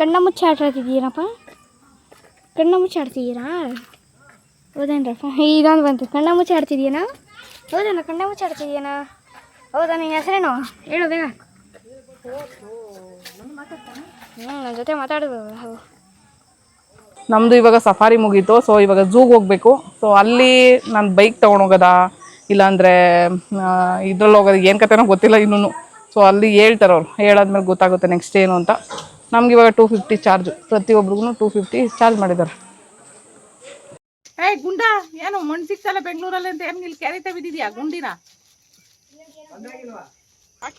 ಕಣ್ಣ ಮುಚ್ಚಿ ಆಟಾಡ್ತಿದ್ದೀನಪ್ಪ. ಕಣ್ಣ ಮುಚ್ಚಿ ಆಡ್ತಿದ್ದೀರಾ? ಹೌದೇನ್ರಪ್ಪ? ಇದೊಂದು ಬಂತು. ಕಣ್ಣ ಮುಚ್ಚಿ ಆಡ್ತಿದ್ದೀನಾ? ಹೌದೇನ? ಕಣ್ಣ ಮುಚ್ಚಿ ಆಡ್ತಿದ್ದೀನಾ? ಹೌದಾ? ನಿನ್ನ ಹೆಸರೇನು ಹೇಳು ಬೇಗ. ನನ್ನ ಜೊತೆ ಮಾತಾಡೋದು. ಹೌದು, ನಮ್ಮದು ಇವಾಗ ಸಫಾರಿ ಮುಗೀತು. ಸೊ ಇವಾಗ ಝೂಗೆ ಹೋಗಬೇಕು. ಸೊ ಅಲ್ಲಿ ನಾನು ಬೈಕ್ ತೊಗೊಂಡೋಗೋದಾ ಇಲ್ಲಾಂದರೆ ಇದ್ರಲ್ಲಿ ಹೋಗೋದು ಏನು ಕತೆನೋ ಗೊತ್ತಿಲ್ಲ ಇನ್ನೂ. ಸೊ ಅಲ್ಲಿ ಹೇಳ್ತಾರೆ ಅವ್ರು, ಹೇಳಾದ್ಮೇಲೆ ಗೊತ್ತಾಗುತ್ತೆ ನೆಕ್ಸ್ಟ್ ಏನು ಅಂತ. ನಮ್ಗೆ ಇವಾಗ 250 ಚಾರ್ಜು, ಪ್ರತಿಯೊಬ್ರಿಗೂ 250 ಚಾರ್ಜ್ ಮಾಡಿದ್ದಾರೆ. ಗುಂಡ ಏನು ಮಣ್ಣು ಸಿಗ್ತಲ್ಲ ಬೆಂಗಳೂರಲ್ಲಿ ಅಂತ ಏನು ಇಲ್ಲಿ ಕೆರೆ ತೆಗೆದಿದ್ಯಾ ಗುಂಡಿನ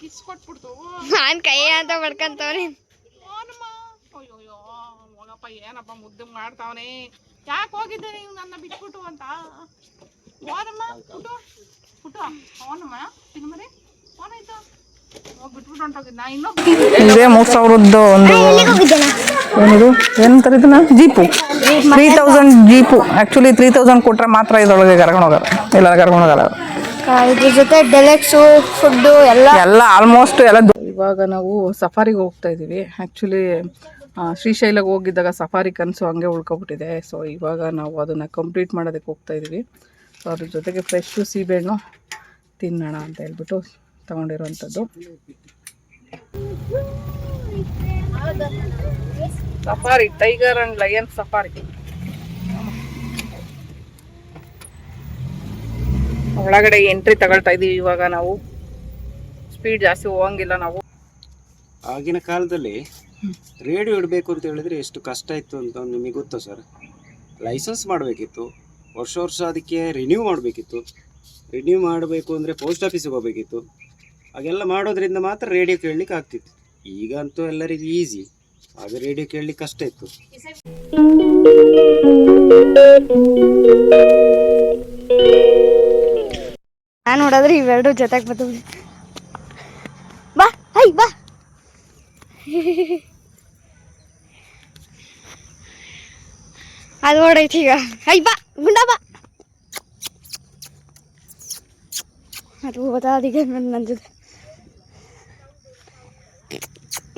ಕಿಸ್ಕೊಟ್ಬಿಡ್ತು. ನಾನು ಕೈ ಅಂತ ಬಡ್ಕಂತವ್ರಿ. ಅಯ್ಯೋ ಮಗಪ್ಪ ಏನಪ್ಪ ಮುದ್ದು ಮಾಡ್ತಾವನೆ. ಯಾಕೆ ಹೋಗಿದ್ದೆ ನೀವು ನನ್ನ ಬಿಟ್ಬಿಟ್ಟು ಅಂತ? ಹೋದಮ್ಮ ಪುಟ್ಟು ಪುಟ್ಟು ಅವನಮ್ಮ ತಿನ್ಮರಿ ಫೋನಾಯ್ತು ಬಿಟ್ಬಿಟ್ಟು ಹೊಂಟೋಗಿದ್ದ. ಇದೇ 3000 ಒಂದು ಏನಿದು ಏನಂತಾರೆ ಇದನ್ನ, ಜೀಪು. 3000 ಜೀಪು. ಆ್ಯಕ್ಚುಲಿ 3000 ಕೊಟ್ಟರೆ ಮಾತ್ರ ಇದರೊಳಗೆ ಕರ್ಕೊಂಡು ಹೋಗೋದು, ಇಲ್ಲ ಕರ್ಕೊಂಡು ಹೋಗಲ್ಲ. ಇದ್ರ ಜೊತೆ ಡೆಲೆಕ್ಸು ಫುಡ್ಡು ಎಲ್ಲ ಆಲ್ಮೋಸ್ಟ್ ಎಲ್ಲ. ಇವಾಗ ನಾವು ಸಫಾರಿಗೆ ಹೋಗ್ತಾ ಇದ್ದೀವಿ. ಆ್ಯಕ್ಚುಲಿ ಶ್ರೀಶೈಲಕ್ಕೆ ಹೋಗಿದ್ದಾಗ ಸಫಾರಿ ಕನಸು ಹಂಗೆ ಉಳ್ಕೊಬಿಟ್ಟಿದೆ. ಸೊ ಇವಾಗ ನಾವು ಅದನ್ನು ಕಂಪ್ಲೀಟ್ ಮಾಡೋದಕ್ಕೆ ಹೋಗ್ತಾ ಇದ್ದೀವಿ. ಸೊ ಅದ್ರ ಜೊತೆಗೆ ಫ್ರೆಶ್ಶು ಸೀಬೆಹಣ್ಣು ತಿನ್ನೋಣ ಅಂತ ಹೇಳ್ಬಿಟ್ಟು ತಗೊಂಡಿರೋವಂಥದ್ದು. Safari tiger and lion safari. ಒಳಗಡೆ ಎಂಟ್ರಿ ತಗೊಳ್ತಾ ಇದೀವಿ ಇವಾಗ ನಾವು. ಸ್ಪೀಡ್ ಜಾಸ್ತಿ ಹೋಗಂಗಿಲ್ಲ ನಾವು. ಆಗಿನ ಕಾಲದಲ್ಲಿ ರೇಡಿಯೋ ಇಡಬೇಕು ಅಂತ ಹೇಳಿದ್ರೆ ಎಷ್ಟು ಕಷ್ಟ ಇತ್ತು ಅಂತ ನಿಮಗೆ ಗೊತ್ತಾ ಸರ್? ಲೈಸೆನ್ಸ್ ಮಾಡಬೇಕಿತ್ತು, ವರ್ಷ ಅದಕ್ಕೆ ರಿನ್ಯೂ ಮಾಡಬೇಕಿತ್ತು. ರಿನ್ಯೂ ಮಾಡಬೇಕು ಅಂದರೆ ಪೋಸ್ಟ್ ಆಫೀಸಿಗೆ ಹೋಗಬೇಕಿತ್ತು. ಹಾಗೆಲ್ಲ ಮಾಡೋದ್ರಿಂದ ಮಾತ್ರ ರೇಡಿಯೋ ಕೇಳಲಿಕ್ಕೆ ಆಗ್ತಿತ್ತು. ಈಗ ಅಂತೂ ಎಲ್ಲರಿಗೂ ಈಸಿ. ಆಗ ರೇಡಿಯೋ ಕೇಳಲಿಕ್ಕೆ ಕಷ್ಟ ಇತ್ತು. ನಾನು ನೋಡಿದ್ರೆ ಇವೆರಡು ಜೊತೆಗೆ ಬಂದು ಬಾ ಹೈ ಬಾ. ಅದು ಓಡೈತಿ ಈಗ. ಹೈ ಬಾ ಗುಂಡ ಬಾ. ಅದು ಓದಾದೀಗ ನನ್ನ ಜೊತೆ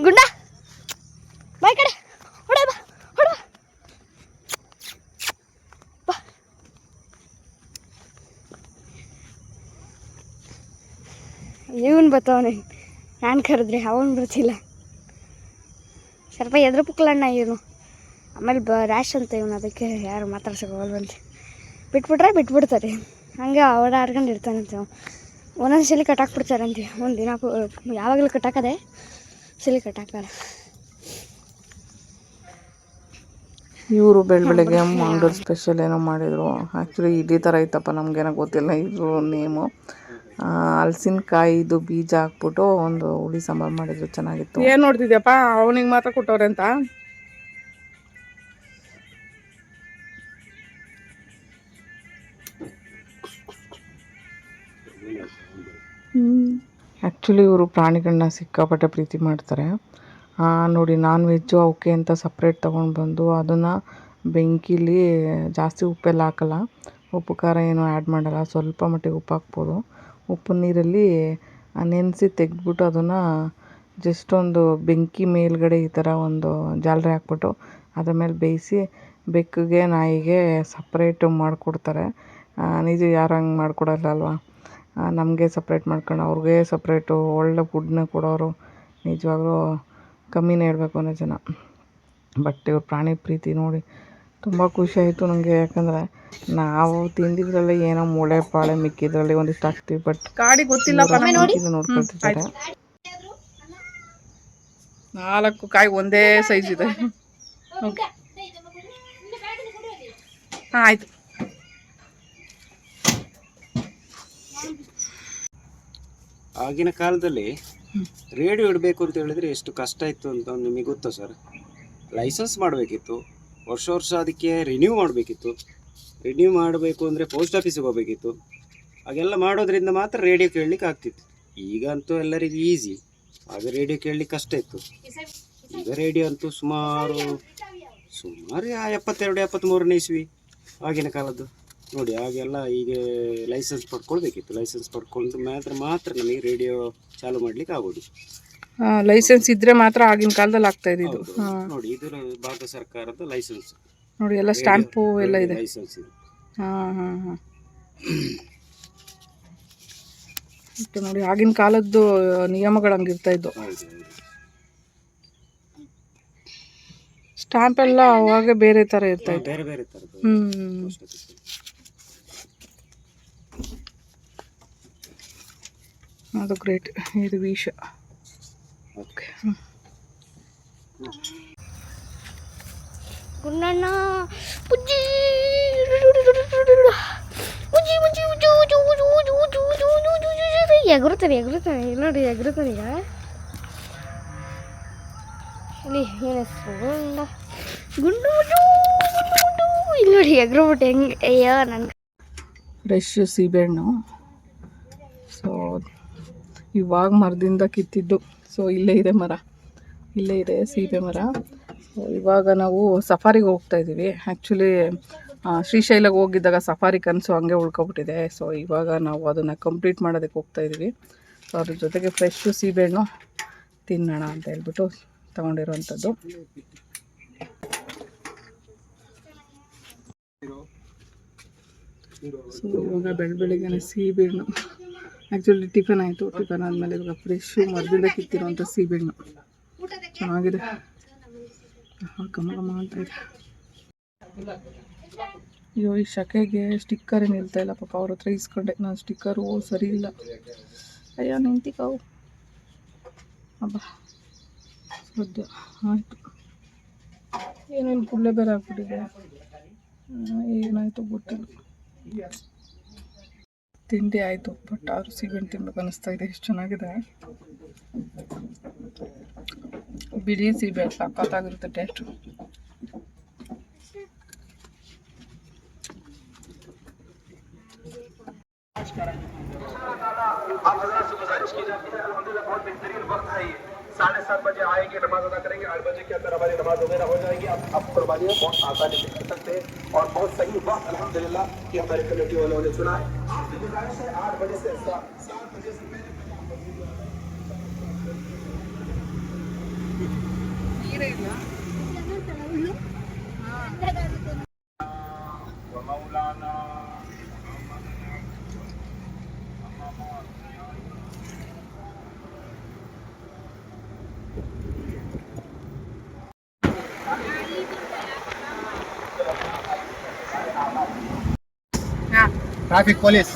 ಗುಂಡ ಬಾಯ್ ಕಡೆ ಹೊಡ ಬಾ ಹೊಡ ಬಾ. ಇವನು ಬರ್ತಾವನೆ, ನಾನು ಕರೆದ್ರೆ ಅವನು ಬರ್ತಿಲ್ಲ. ಸ್ವಲ್ಪ ಎದ್ರ ಪುಕ್ಕಲಣ್ಣ ಇವನು. ಆಮೇಲೆ ರ್ಯಾಶ್ ಅಂತ ಇವನು, ಅದಕ್ಕೆ ಯಾರು ಮಾತಾಡ್ಸೋಕೋಲ್ವಂತೆ. ಬಿಟ್ಬಿಟ್ರೆ ಬಿಟ್ಬಿಡ್ತಾರೆ, ಹಂಗೆ ಓಡಾಡ್ಕೊಂಡು ಇರ್ತಾನಂತೆ. ಒಂದೊಂದು ಸಲ ಕಟ್ಟಾಕ್ಬಿಡ್ತಾರಂತೆ. ಒಂದು ದಿನ ಯಾವಾಗಲೂ ಕಟ್ಟಾಕದೆ, ಸಲ ಕಟ್ಟಾಕಲ್ಲ. ಇವರು ಬೆಳಗ್ಗೆ ಮಂಗಳೂರು ಸ್ಪೆಷಲ್ ಏನೋ ಮಾಡಿದರು. ಆ್ಯಕ್ಚುಲಿ ಇದೇ ಥರ ಇತ್ತಪ್ಪ, ನಮಗೇನೋ ಗೊತ್ತಿಲ್ಲ ಇದ್ರ ನೇಮು. ಹಲಸಿನಕಾಯಿದು ಬೀಜ ಹಾಕ್ಬಿಟ್ಟು ಒಂದು ಹುಳಿ ಸಾಂಬಾರು ಮಾಡಿದ್ರು, ಚೆನ್ನಾಗಿತ್ತು. ಏನು ನೋಡ್ತಿದ್ಯಪ್ಪ? ಅವನಿಗೆ ಮಾತ್ರ ಕೊಟ್ಟವ್ರೆ ಅಂತ. ಆ್ಯಕ್ಚುಲಿ ಇವರು ಪ್ರಾಣಿಗಳನ್ನ ಸಿಕ್ಕಾಪಟ್ಟೆ ಪ್ರೀತಿ ಮಾಡ್ತಾರೆ. ನೋಡಿ, ನಾನ್ ವೆಜ್ಜು ಅವಕ್ಕೆ ಅಂತ ಸಪ್ರೇಟ್ ತೊಗೊಂಡು ಬಂದು ಅದನ್ನು ಬೆಂಕಿಲಿ ಜಾಸ್ತಿ ಉಪ್ಪೆಲ್ಲ ಹಾಕಲ್ಲ, ಉಪ್ಪು ಖಾರ ಏನು ಆ್ಯಡ್ ಮಾಡಲ್ಲ, ಸ್ವಲ್ಪ ಮಟ್ಟಿಗೆ ಉಪ್ಪು ಹಾಕ್ಬೋದು. ಉಪ್ಪು ನೀರಲ್ಲಿ ನೆನೆಸಿ ತೆಗೆದ್ಬಿಟ್ಟು ಅದನ್ನು ಜಸ್ಟ್ ಒಂದು ಬೆಂಕಿ ಮೇಲ್ಗಡೆ ಈ ಥರ ಒಂದು ಜಾಲರಿ ಹಾಕ್ಬಿಟ್ಟು ಅದ್ರ ಮೇಲೆ ಬೇಯಿಸಿ ಬೆಕ್ಕಿಗೆ ನಾಯಿಗೆ ಸಪ್ರೇಟು ಮಾಡಿಕೊಡ್ತಾರೆ. ನಿಜ ಯಾರು ಹಂಗೆ ಮಾಡಿಕೊಡಲ್ಲ ಅಲ್ವಾ? ನಮಗೆ ಸಪ್ರೇಟ್ ಮಾಡ್ಕೊಂಡು ಅವ್ರಿಗೆ ಸಪ್ರೇಟು ಒಳ್ಳೆ ಫುಡ್ನ ಕೊಡೋರು ನಿಜವಾಗ್ಲೂ ಕಮ್ಮಿನೇ ಹೇಳ್ಬೇಕು ಅನ್ನೋ ಜನ. ಬಟ್ ಇವ್ರ ಪ್ರಾಣಿ ಪ್ರೀತಿ ನೋಡಿ ತುಂಬ ಖುಷಿ ಆಯಿತು ನನಗೆ. ಯಾಕಂದರೆ ನಾವು ತಿಂದಿದ್ರಲ್ಲಿ ಏನೋ ಮೂಳೆ ಪಾಳೆ ಮಿಕ್ಕಿದ್ರಲ್ಲಿ ಒಂದಿಷ್ಟು ಹಾಕ್ತೀವಿ, ಬಟ್ ಗಾಡಿ ಗೊತ್ತಿಲ್ಲಪ್ಪ ನೋಡ್ಕೊಳ್ತಿದ್ದಾರೆ. 4 ಕಾಯಿ ಒಂದೇ ಸೈಜ್ ಇದೆ. ಹಾಂ ಆಯಿತು. ಆಗಿನ ಕಾಲದಲ್ಲಿ ರೇಡಿಯೋ ಇಡಬೇಕು ಅಂತ ಹೇಳಿದ್ರೆ ಎಷ್ಟು ಕಷ್ಟ ಇತ್ತು ಅಂತ ನಿಮಗೆ ಗೊತ್ತಾ ಸರ್? ಲೈಸೆನ್ಸ್ ಮಾಡಬೇಕಿತ್ತು, ವರ್ಷ ಅದಕ್ಕೆ ರಿನ್ಯೂ ಮಾಡಬೇಕಿತ್ತು. ರಿನ್ಯೂ ಮಾಡಬೇಕು ಅಂದರೆ ಪೋಸ್ಟ್ ಆಫೀಸಿಗೆ ಹೋಗಬೇಕಿತ್ತು. ಹಾಗೆಲ್ಲ ಮಾಡೋದ್ರಿಂದ ಮಾತ್ರ ರೇಡಿಯೋ ಕೇಳಲಿಕ್ಕೆ ಆಗ್ತಿತ್ತು. ಈಗ ಅಂತೂ ಎಲ್ಲರಿಗೂ ಈಸಿ. ಆಗ ರೇಡಿಯೋ ಕೇಳಲಿಕ್ಕೆ ಕಷ್ಟ ಇತ್ತು. ಈಗ ರೇಡಿಯೋ ಅಂತೂ ಸುಮಾರು 72-73ನೇ ಇಸ್ವಿ ಆಗಿನ ಕಾಲದ್ದು ನೋಡಿ. ಹಾಗೆಲ್ಲ ಈಗ ಲೈಸೆನ್ಸ್ ಪಡ್ಕೊಳ್ಬೇಕಿತ್ತು. ಲೈಸೆನ್ಸ್ ಪಡ್ಕೊಂಡು ಮಾತ್ರ ನಮಗೆ ರೇಡಿಯೋ ಚಾಲು ಮಾಡಲಿಕ್ಕೆ ಆಗೋದು. ಲೈಸೆನ್ಸ್ ಇದ್ರೆ ಮಾತ್ರ ಆಗಿನ ಕಾಲದಲ್ಲಿ ಆಗ್ತಾ ಇದ್ದಿದ್ದು. ಹೌದು. ಹಾಂ ನೋಡಿ ಇದು ಭಾರತ ಸರ್ಕಾರದ ಲೈಸೆನ್ಸ್, ನೋಡಿ ಎಲ್ಲ ಸ್ಟ್ಯಾಂಪು ಎಲ್ಲ ಇದೆ. ಲೈಸೆನ್ಸ್ ಇದು. ಹಾಂ ಹಾಂ ಹಾಂ ಇತ್ತು ನೋಡಿ, ಆಗಿನ ಕಾಲದ್ದು ನಿಯಮಗಳು ಹಂಗಿರ್ತಾ ಇದ್ದು. ಹೌದು ಹೌದು. ಸ್ಟ್ಯಾಂಪ್ ಎಲ್ಲ ಅವಾಗ ಬೇರೆ ಥರ ಇರ್ತಾ ಇತ್ತು. ಬೇರೆ ಬೇರೆ ಥರದ್ದು post office. ಅದು ಗ್ರೇಟ್. ಇದು ವಿಷ. ಓಕೆ. ಗುಂಡಣ್ಣ ಪುಜ್ಜಿ ಪುಜ್ಜಿ ಪುಜ್ಜಿ ಎಗರುತ್ತಾನೆ ನೋಡಿ ಎಗರುತ್ತಾನೆ. ಈಗ ಇಲ್ಲಿ ಏನು ಹೆಸರು ಗುಂಡು ಇಲ್ಲಿ ನೋಡಿ ಎಗರುಬಿಟ್ಟು ಹೆಂಗೆ. ಅಯ್ಯೋ ನನ್ನ ಫ್ರೆಶ್ ಸೀಬೆಹಣ್ಣು. ಸೊ ಇವಾಗ ಮರದಿಂದ ಕಿತ್ತಿದ್ದು. ಸೊ ಇಲ್ಲೇ ಇದೆ ಮರ, ಇಲ್ಲೇ ಇದೆ ಸೀಬೆ ಮರ. ಸೊ ಇವಾಗ ನಾವು ಸಫಾರಿಗೆ ಹೋಗ್ತಾ ಇದ್ದೀವಿ. ಆ್ಯಕ್ಚುಲಿ ಶ್ರೀಶೈಲಕ್ಕೆ ಹೋಗಿದ್ದಾಗ ಸಫಾರಿ ಕನಸು ಹಂಗೆ ಉಳ್ಕೊಬಿಟ್ಟಿದೆ. ಸೊ ಇವಾಗ ನಾವು ಅದನ್ನು ಕಂಪ್ಲೀಟ್ ಮಾಡೋದಕ್ಕೆ ಹೋಗ್ತಾ ಇದ್ದೀವಿ. ಸೊ ಅದ್ರ ಜೊತೆಗೆ ಫ್ರೆಶ್ಶು ಸೀಬೆಹಣ್ಣು ತಿನ್ನೋಣ ಅಂತ ಹೇಳ್ಬಿಟ್ಟು ತೊಗೊಂಡಿರೋವಂಥದ್ದು. ಸೊ ಇವಾಗ ಬೆಳಗ್ಗೆನೆ ಸೀಬೆಹಣ್ಣು, ಆ್ಯಕ್ಚುಲಿ ಟಿಫನ್ ಆಯಿತು. ಟಿಫನ್ ಆದಮೇಲೆ ಇವಾಗ ಫ್ರೆಶ್ಶು ಮರದಿಂದ ಕಿತ್ತಿರೋಂಥ ಸೀಬೆಹಣ್ಣು ಚೆನ್ನಾಗಿದೆ. ಘಮ ಘಮ ಅಂತ ಇದೆ. ಅಯ್ಯೋ ಈ ಶಕೆಗೆ ಸ್ಟಿಕ್ಕರೇ ನಿಲ್ತಾ ಇಲ್ಲ ಪಾಪ. ಅವ್ರ ಹತ್ರ ಇಸ್ಕೊಂಡೆ ನಾನು ಸ್ಟಿಕ್ಕರು, ಸರಿ ಇಲ್ಲ. ಅಯ್ಯೋ ನಿಂತಿಕಾವು ಹಬ್ಬ ಸದ್ಯ ಆಯಿತು. ಏನೇನು ಪುಳ್ಳೆ ಬೇರೆ ಆಗ್ಬಿಟ್ಟಿದೆ, ಏನಾಯಿತು ಗೊತ್ತಿಲ್ಲ. ತಿಂಡಿ ಆಯಿತು, ಬಟ್ ಆದ್ರೂ ಸೀಬೆಹಣ್ಣು ತಿನ್ಬೇಕು ಅನ್ನಿಸ್ತಾ ಇದೆ. ಎಷ್ಟು ಚೆನ್ನಾಗಿದೆ. ಬಿಳಿ ಸೀಬೆಹಣ್ಣು ಸಖತ್ತಾಗಿರುತ್ತೆ ಟೇಸ್ಟು. आप हजरात से गुजारिश की जाती है, अल्हम्दुलिल्लाह बहुत बेहतरीन वक्त है ये। 7:30 बजे आएंगे, नमाज अदा करेंगे, 8 बजे के अंदर हमारी नमाज वगैरह हो जाएगी। आप कुर्बानी बहुत आसानी से कर सकते हैं और बहुत सही वक्त अल्हम्दुलिल्लाह कि हमारे कमेटी वालों ने चुना है। आपकी गुजारिश है 8 बजे से 7 बजे से पहले traffic police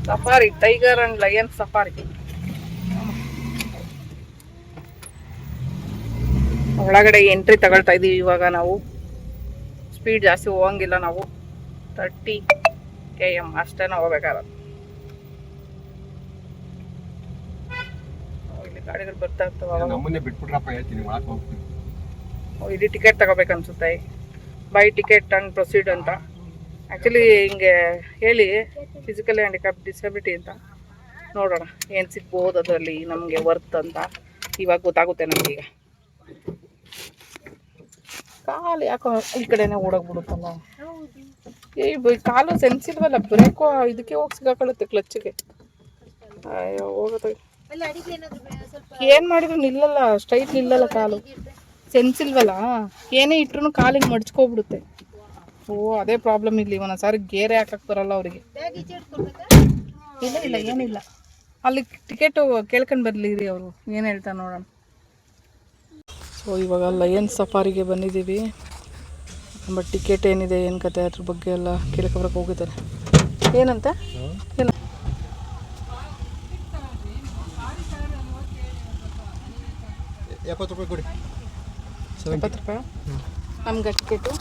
safari, tiger and lion safari. ಒಳಗಡೆ ಎಂಟ್ರಿ ತಗೊಳ್ತಾ ಇದೀವಿ ಇವಾಗ ನಾವು. ಸ್ಪೀಡ್ ಜಾಸ್ತಿ ಹೋಗಂಗಿಲ್ಲ ನಾವು, 30 km ಅಷ್ಟೇ ನಾವು ಹೋಗ್ಬೇಕಾದ್ರೆ. ಇಲ್ಲಿ ಗಾಡಿಗಳು ಬರ್ತಾ ಇರ್ತವೆ. ನಮ್ಮನ್ನೇ ಬಿಟ್ಬಿಟ್ರಪ್ಪ ಹೇಳ್ತೀನಿ, ಒಳಗೆ ಹೋಗ್ತೀನಿ. ಇಲ್ಲಿ ಟಿಕೆಟ್ ತಗೋಬೇಕನ್ಸುತ್ತೆ, ಬೈ ಟಿಕೆಟ್ ಅಂಡ್ ಪ್ರೊಸೀಡ್ ಅಂತ. ಆ್ಯಕ್ಚುಲಿ ಹಿಂಗೆ ಹೇಳಿ ಫಿಸಿಕಲಿ ಹ್ಯಾಂಡಿಕ್ಯಾಪ್ ಡಿಸಬಿಲಿಟಿ ಅಂತ. ನೋಡೋಣ ಏನು ಸಿಗ್ಬೋದು ಅದರಲ್ಲಿ ನಮಗೆ ವರ್ತ್ ಅಂತ. ಇವಾಗ ಗೊತ್ತಾಗುತ್ತೆ ನಮಗೀಗ. ಕಾಲು ಯಾಕೋ ಈ ಕಡೆನೇ ಓಡೋಗ್ಬಿಡುತ್ತಲ್ಲ. ಕಾಲು ಸೆನ್ಸ್ ಇಲ್ವಲ್ಲ, ಬ್ರೇಕು ಇದಕ್ಕೆ ಹೋಗಿ ಸಿಗಾಕೊಳ್ಳುತ್ತೆ ಕ್ಲಚ್ಗೆ. ಅಯ್ಯೋ ಹೋಗುತ್ತೆ. ಏನು ಮಾಡಿದ್ರು ನಿಲ್ಲಲ್ಲ, ಸ್ಟ್ರೈಟ್ ನಿಲ್ಲಲ್ಲ ಕಾಲು. ಸೆನ್ಸ್ ಇಲ್ವಲ್ಲ, ಏನೇ ಇಟ್ರು ಕಾಲಿಗೆ ಮಡ್ಚ್ಕೊಬಿಡುತ್ತೆ. ಓ ಅದೇ ಪ್ರಾಬ್ಲಮ್ ಇಲ್ಲಿ. ಒಂದೊಂದ್ಸಾರಿ ಗೇರೆ ಹಾಕಕ್ಕೆ ಬರಲ್ಲ ಅವರಿಗೆ. ಇಲ್ಲ ಇಲ್ಲ ಏನಿಲ್ಲ, ಅಲ್ಲಿ ಟಿಕೆಟು ಕೇಳ್ಕೊಂಡು ಬರಲಿ ಅವರು ಏನು ಹೇಳ್ತಾರೆ ನೋಡೋಣ. ಸೊ ಇವಾಗ ಲಯನ್ ಸಫಾರಿಗೆ ಬಂದಿದ್ದೀವಿ. ಬಟ್ ಟಿಕೆಟ್ ಏನಿದೆ ಏನು ಕತೆ ಅದ್ರ ಬಗ್ಗೆ ಎಲ್ಲ ಕೇಳ್ಕೊಬರಕ್ಕೆ ಹೋಗಿದ್ದಾರೆ. ಏನಂತ ಏನು 70 ರೂಪಾಯಿ ಕೊಡಿ. 70 ರೂಪಾಯಿ ನಮ್ಗೆ ಟಿಕೆಟು.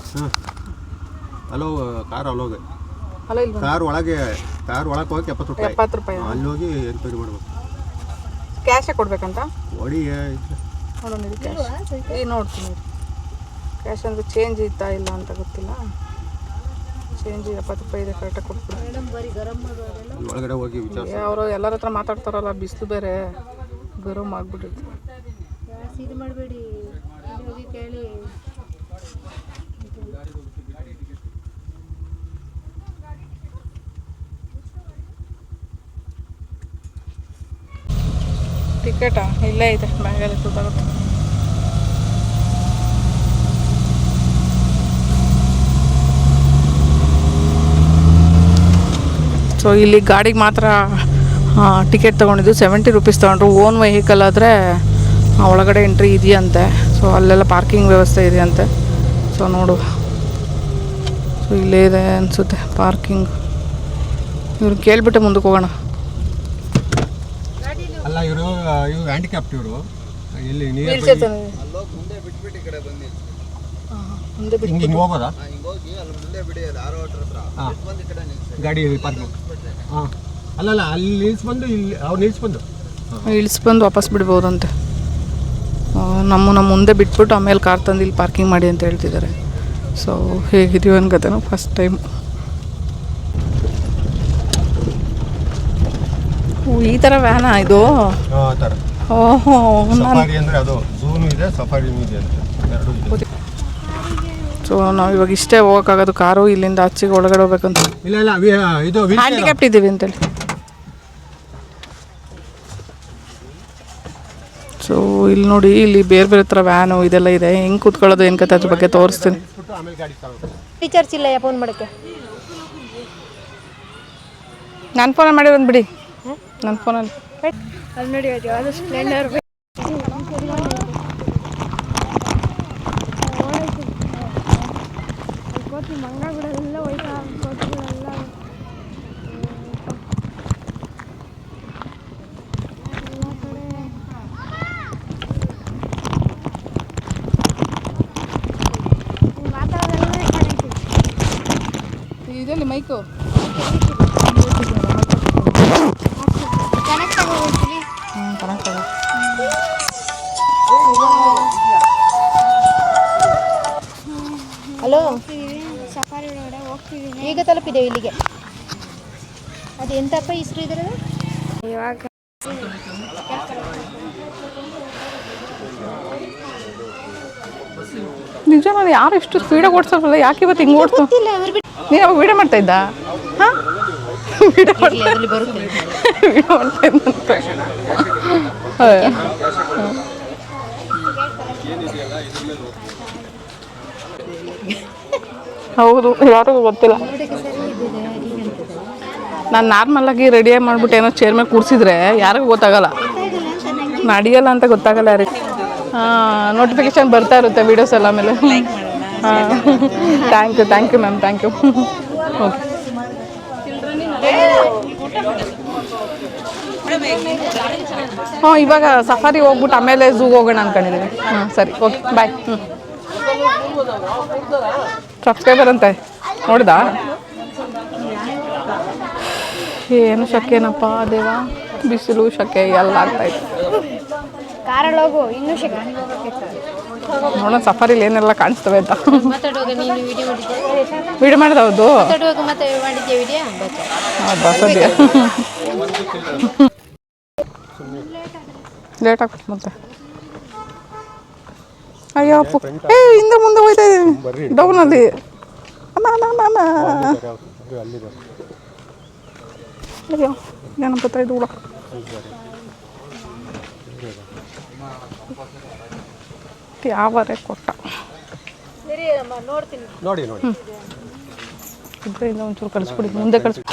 ಹಲೋ ಕಾರ್ ಅಲ್ಲೋಗೆ ಅಲ್ಲ ಇಲ್ಲ, ಕಾರ್ ಒಳಗೆ ಹೋಗಿ 70 ರೂಪಾಯಿ. ಅಲ್ಲಿ ಹೋಗಿ ಎನ್ಕ್ವೈರಿ ಮಾಡ್ಬೇಕು. ಕ್ಯಾಶೇ ಕೊಡ್ಬೇಕಂತ ಒಡಿ ನೋಡೋಣ. ಇದು ಕ್ಯಾಶ್ ನೋಡ್ತೀನಿ. ಕ್ಯಾಶ್ ಅಂದರೆ ಚೇಂಜ್ ಇತ್ತಾ ಇಲ್ಲ ಅಂತ ಗೊತ್ತಿಲ್ಲ. ಚೇಂಜ್ 70 ರೂಪಾಯಿ ಇದೆ, ಕರೆಕ್ಟಾಗಿ ಕೊಟ್ಬಿಡು. ಒಳಗಡೆ ಹೋಗಿ ವಿಚಾರ ಅವರು ಎಲ್ಲರ ಹತ್ರ ಮಾತಾಡ್ತಾರಲ್ಲ, ಬಿಸಿಲು ಬೇರೆ ಗರಂ ಆಗ್ಬಿಟ್ಟಿತ್ತು. ಇದು ಮಾಡಬೇಡಿ, ಹೋಗಿ ಕೇಳಿ. ಟಿಕೆಟಾ ಇಲ್ಲೇ ಇದೆ, ಬ್ಯಾಗಲ್ಲಿ ಗೊತ್ತಾಗುತ್ತೆ. ಸೊ ಇಲ್ಲಿ ಗಾಡಿಗೆ ಮಾತ್ರ ಟಿಕೆಟ್ ತೊಗೊಂಡಿದ್ದು 70 ರೂಪೀಸ್ ತೊಗೊಂಡ್ರು. ಓನ್ ವೆಹಿಕಲ್ ಆದರೆ ಒಳಗಡೆ ಎಂಟ್ರಿ ಇದೆಯಂತೆ. ಸೊ ಅಲ್ಲೆಲ್ಲ ಪಾರ್ಕಿಂಗ್ ವ್ಯವಸ್ಥೆ ಇದೆಯಂತೆ. ಸೊ ನೋಡು, ಸೊ ಇಲ್ಲೇ ಇದೆ ಅನಿಸುತ್ತೆ ಪಾರ್ಕಿಂಗ್. ಇವ್ರು ಕೇಳಿಬಿಟ್ಟೆ ಮುಂದಕ್ಕೆ ಹೋಗೋಣ. ಅಲ್ಲ ಇವರು ಹ್ಯಾಂಡಿಕ್ಯಾಪ್ಟ್ ಇವರು ಇಲ್ಲಿ ಹಿಂಗೆ ಹೋಗೋದಾ ಗಾಡಿ ಪಾರ್ಕಿಂಗ್? ಹಾಂ ಅಲ್ಲಲ್ಲ ಅಲ್ಲಿ ನಿಲ್ಸ್ಬಂದು ಇಲ್ಲಿ ಅವ್ರು ನಿಲ್ಸ್ಬಂದು ಇಳಿಸ್ಬಂದು ವಾಪಸ್ ಬಿಡ್ಬೋದಂತೆ. ನಮ್ಮ ಮುಂದೆ ಬಿಟ್ಬಿಟ್ಟು ಆಮೇಲೆ ಕಾರ್ ತಂದು ಇಲ್ಲಿ ಪಾರ್ಕಿಂಗ್ ಮಾಡಿ ಅಂತ ಹೇಳ್ತಿದ್ದಾರೆ. ಸೊ ಹೇಗಿದೀವಿ ಅನ್ಕೋತೇನೋ ಫಸ್ಟ್ ಟೈಮ್. ಈ ಥರ ವ್ಯಾನಾ ಇದು? ಆ ಥರ. ಓಹೋ, ಸಫಾರಿ ಅಂದರೆ ಅದು ಝೂನು ಇದೆ, ಸಫಾರಿನೂ ಇದೆ ಅಂತ ಎರಡೂ ಇದೆ. ಸೊ ನಾವು ಇವಾಗ ಇಷ್ಟೇ ಹೋಗೋಕ್ಕಾಗೋದು, ಕಾರು ಇಲ್ಲಿಂದ ಆಚೆಗೆ ಒಳಗಡೆ ಹೋಗ್ಬೇಕಂತ. ಇಲ್ಲ ಇಲ್ಲ ಇದು ಹ್ಯಾಂಡಿಕ್ಯಾಪ್ಟ್ ಇದ್ದೀವಿ ಅಂತೇಳಿ. ಸೊ ಇಲ್ಲಿ ನೋಡಿ, ಇಲ್ಲಿ ಬೇರೆ ಬೇರೆ ಥರ ವ್ಯಾನು ಇದೆಲ್ಲ ಇದೆ. ಹೆಂಗೆ ಕೂತ್ಕೊಳ್ಳೋದು ಏನು ಕತೆ ಅದ್ರ ಬಗ್ಗೆ ತೋರಿಸ್ತೀನಿ. ಆಮೇಲೆ ಗಾಡಿ ತಗೊಂಡು ಟೀಚರ್ಸ್ ಇಲ್ಲ ಫೋನ್ ಮಾಡೋಕ್ಕೆ. ನನ್ನ ಫೋನಲ್ಲಿ ಮಾಡಿ ಬಂದುಬಿಡಿ, ನನ್ನ ಫೋನಲ್ಲಿ. ಅಲ್ಲಿ ನೋಡಿ, ಅದು ಯಾವುದು ಸ್ಪ್ಲೆಂಡರ್ ಕೋತಿ ಮಂಗಗಳೆಲ್ಲ ಹೋಯ್ತಾ, ಕೋತಿಗಳೆಲ್ಲ ಎಲ್ಲ ಕಡೆ ಮಾತಾಡೋದೆಲ್ಲ ಇದೆಲ್ಲಿ ಮೈಕು ಕನೆಕ್ಟ್ ಆಗೋಗ್ತೀನಿ. ಹಲೋ, ಸಫಾರಿ ಒಳಗಡೆ ಹೋಗ್ತಿದ್ದೀನಿ ಈಗ ತಲುಪಿದ್ದೇವೆ ಇಲ್ಲಿಗೆ. ಅದು ಎಂತಪ್ಪ ಹೆಸರು ಇದ್ರದ್ದು? ಇವಾಗ. ನಿಜ, ನಾನು ಯಾರು ಎಷ್ಟು ಸ್ಪೀಡಾಗಿ ಓಡಿಸೋಲ್ಲ, ಯಾಕೆ ಇವತ್ತು ಹಿಂಗೆ ಓಡಿಸು? ನೀನು ಅವಾಗ ವೀಡಿಯೋ ಮಾಡ್ತಾ ಇದ್ದ? ಹಾಂ, ವೀಡಿಯೋ ಮಾಡ್ತಾ ಇದ್ದಂತೆ. ಹೌದು, ಯಾರಿಗೂ ಗೊತ್ತಿಲ್ಲ. ನಾನು ನಾರ್ಮಲಾಗಿ ರೆಡಿ ಮಾಡಿಬಿಟ್ಟು ಏನೋ ಚೇರ್ ಮೇಲೆ ಕೂರಿಸಿದ್ರೆ ಯಾರಿಗೂ ಗೊತ್ತಾಗಲ್ಲ, ನಡೆಯಲ್ಲ ಅಂತ ಗೊತ್ತಾಗಲ್ಲ ಯಾರಿಗೆ. ನೋಟಿಫಿಕೇಶನ್ ಬರ್ತಾ ಇರುತ್ತೆ ವೀಡಿಯೋಸ್ ಎಲ್ಲ ಮೇಲೆ. ಹಾಂ, thank you ma'am, thank you. Okay, ಹಾಂ, ಇವಾಗ ಸಫಾರಿ ಹೋಗ್ಬಿಟ್ಟು ಆಮೇಲೆ ಝೂಗೆ ಹೋಗೋಣ ಅಂದ್ಕೊಂಡಿದ್ದೀನಿ. ಹಾಂ ಸರಿ, ಓಕೆ, ಬಾಯ್. ಸಬ್ಸ್ಕ್ರೈಬರ್ ಅಂತೆ ನೋಡ್ದಾ? ಏನು ಶಕೆನಪ್ಪ ದೇವ, ಬಿಸಿಲು ಶಕೆ ಎಲ್ಲ ಆಗ್ತಾಯಿತ್ತು. ಕಾರಲ್ಲಿ ಹೋಗು, ಇನ್ನೂ ಶಕೆ. ನೋಡೋಣ ಸಫಾರಿಲಿ ಏನೆಲ್ಲ ಕಾಣಿಸ್ತವೆ ಅಂತ. ಮಾತಾಡುವಾಗ ನೀನು ವಿಡಿಯೋ ಮಾಡಿದ್ದೆ? ವಿಡಿಯೋ ಮಾಡಿದ? ಹೌದು, ಮಾತಾಡುವಾಗ ಮತ್ತೆ ಮಾಡಿದ್ದೆ ವಿಡಿಯೋ. ಹೌದಾ? ಸದ್ಯ ಲೇಟ್ ಆಗ್ಬಿಟ್ಟು ಮತ್ತೆ. ಅಯ್ಯೋ ಅಪ್ಪು, ಹಿಂದೆ ಮುಂದೆ ಹೋಯ್ತಾ ಇದ್ದೀನಿ ಡೌನಲ್ಲಿ. ಅಯ್ಯೋ, ಏನು ಗೊತ್ತಾಯ್ತು ಹುಳ. ಯಾವರೇ ಕೊಟ್ಟ ನೋಡಿ ಇಬ್ಬರಿಂದ ಒಂಚೂರು ಕಳಿಸ್ಬಿಡಿ, ಮುಂದೆ ಕಳಿಸ್ಬಿಡಿ.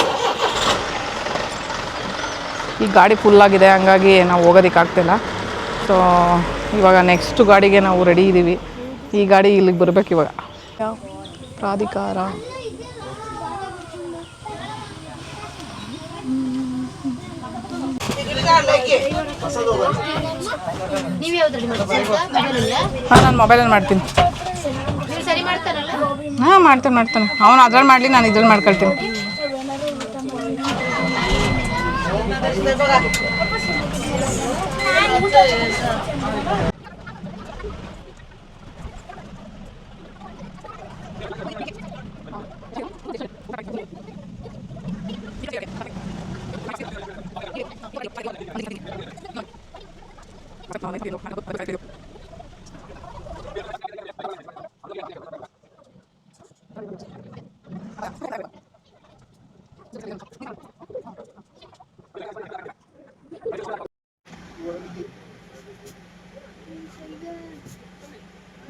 ಈ ಗಾಡಿ ಫುಲ್ಲಾಗಿದೆ, ಹಂಗಾಗಿ ನಾವು ಹೋಗೋದಕ್ಕಾಗ್ತಿಲ್ಲ. ಸೊ ಇವಾಗ ನೆಕ್ಸ್ಟ್ ಗಾಡಿಗೆ ನಾವು ರೆಡಿ ಇದ್ದೀವಿ. ಈ ಗಾಡಿ ಇಲ್ಲಿಗೆ ಬರಬೇಕು ಇವಾಗ. ಪ್ರಾಧಿಕಾರ ನೀವು ಯಾವ್ದ್ರಲ್ಲಿ ಮಾಡ್ತೀರಾ? ಹಾಂ, ನಾನು ಮೊಬೈಲಲ್ಲಿ ಮಾಡ್ತೀನಿ. ನೀವು ಸರಿ ಮಾಡ್ತಾರಲ್ಲ? ಹಾಂ, ಮಾಡ್ತಾನೆ. ಅವನು ಅದ್ರಲ್ಲಿ ಮಾಡಲಿ, ನಾನು ಇದ್ರಲ್ಲಿ ಮಾಡ್ಕೊಳ್ತೀನಿ.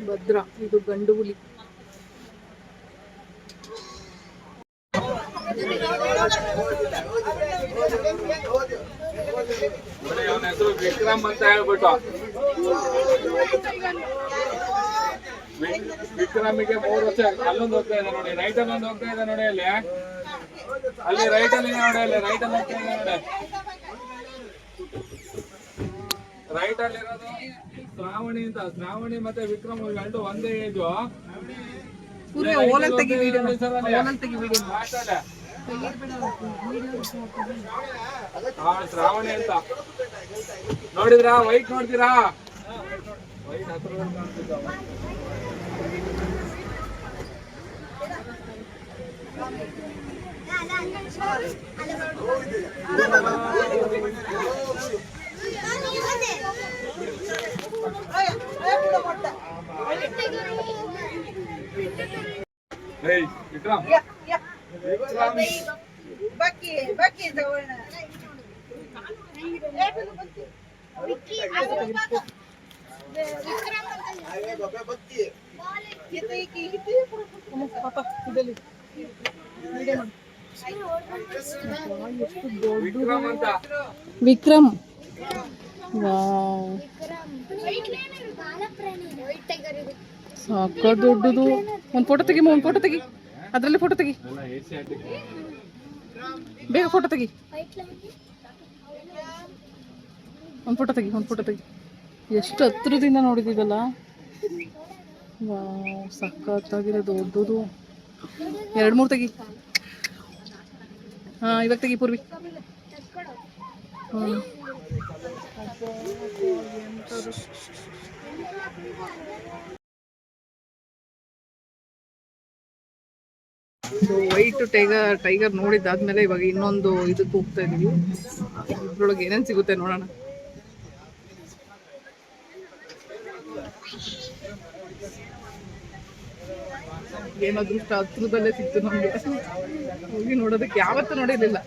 ಭದ್ರ ಇದು ಗಂಡು ಹುಲಿ. ಅವನ ಹೆಸರು ವಿಕ್ರಮ್ ಅಂತ ಹೇಳ್ಬಿಟ್ಟು. ವಿಕ್ರಮಿಗೆ 3 ವರ್ಷ. ಅಲ್ಲೊಂದು ಹೋಗ್ತಾ ಇದೆ ನೋಡಿ, ರೈಟ್ ಅಲ್ಲಿ ಒಂದು ಹೋಗ್ತಾ ಇದೆ ನೋಡಿ, ಅಲ್ಲಿ ರೈಟ್ ಅಲ್ಲಿ ನೋಡಿ, ಅಲ್ಲಿ ರೈಟ್ ಅಲ್ಲಿ ಹೋಗ್ತಾ ಇದೆ ನೋಡಿ. ರೈಟ್ ಅಲ್ಲಿ ಇರೋದು ಶ್ರಾವಣಿ ಅಂತ. ಶ್ರಾವಣಿ ಮತ್ತೆ ವಿಕ್ರಮ್ ಗಂಡು ಒಂದೇ ಏಜು. ಶ್ರಾವಣಿ ಅಂತ ನೋಡಿದ್ರಾ? ವೈಟ್ ನೋಡ್ತೀರಾ? ವೈಟ್ ಹತ್ರ ವಿಕ್ರಮ್ ವಿಕ್ರಮ್ ಅಂತ. ವಿಕ್ರಮ್ ಸಾಕ ದೊಡ್ಡದು. ಒಂದು ಫೋಟೋ ತೆಗಿ, ಒಂದು ಫೋಟೋ ತೆಗಿ, ಅದರಲ್ಲಿ ಫೋಟೋ ತೆಗಿ, ಬೇಗ ಫೋಟೋ ತೆಗಿ, ಒಂದು ಫೋಟೋ ತೆಗಿ, ಒಂದು ಫೋಟೋ ತೆಗಿ. ಎಷ್ಟು ಹತ್ರದಿಂದ ನೋಡಿದೀವಲ್ಲ. ವಾವ್, ಸಖತ್ತಾಗಿದೆ, ದೊಡ್ಡದು. 2-3 ತೆಗಿ. ಹಾಂ, ಇವಾಗ ತೆಗಿ ಪೂರ್ವಿ. ಹಾಂ, ವೈಟ್ ಟೈಗರ್ ನೋಡಿದ್ದಾದ್ಮೇಲೆ ಇವಾಗ ಇನ್ನೊಂದು ಇದಕ್ಕೆ ಹೋಗ್ತಾ ಇದೀವಿ. ಇದ್ರೊಳಗೆ ಏನೇನು ಸಿಗುತ್ತೆ ನೋಡೋಣ. ಏನೋ ಅದೃಷ್ಟ ಹತ್ರದಲ್ಲೇ ಸಿಕ್ತು ನಮಗೆ. ಹೋಗಿ ನೋಡೋದಕ್ಕೆ ಯಾವತ್ತೂ ನೋಡಿರ್ಲಿಲ್ಲ.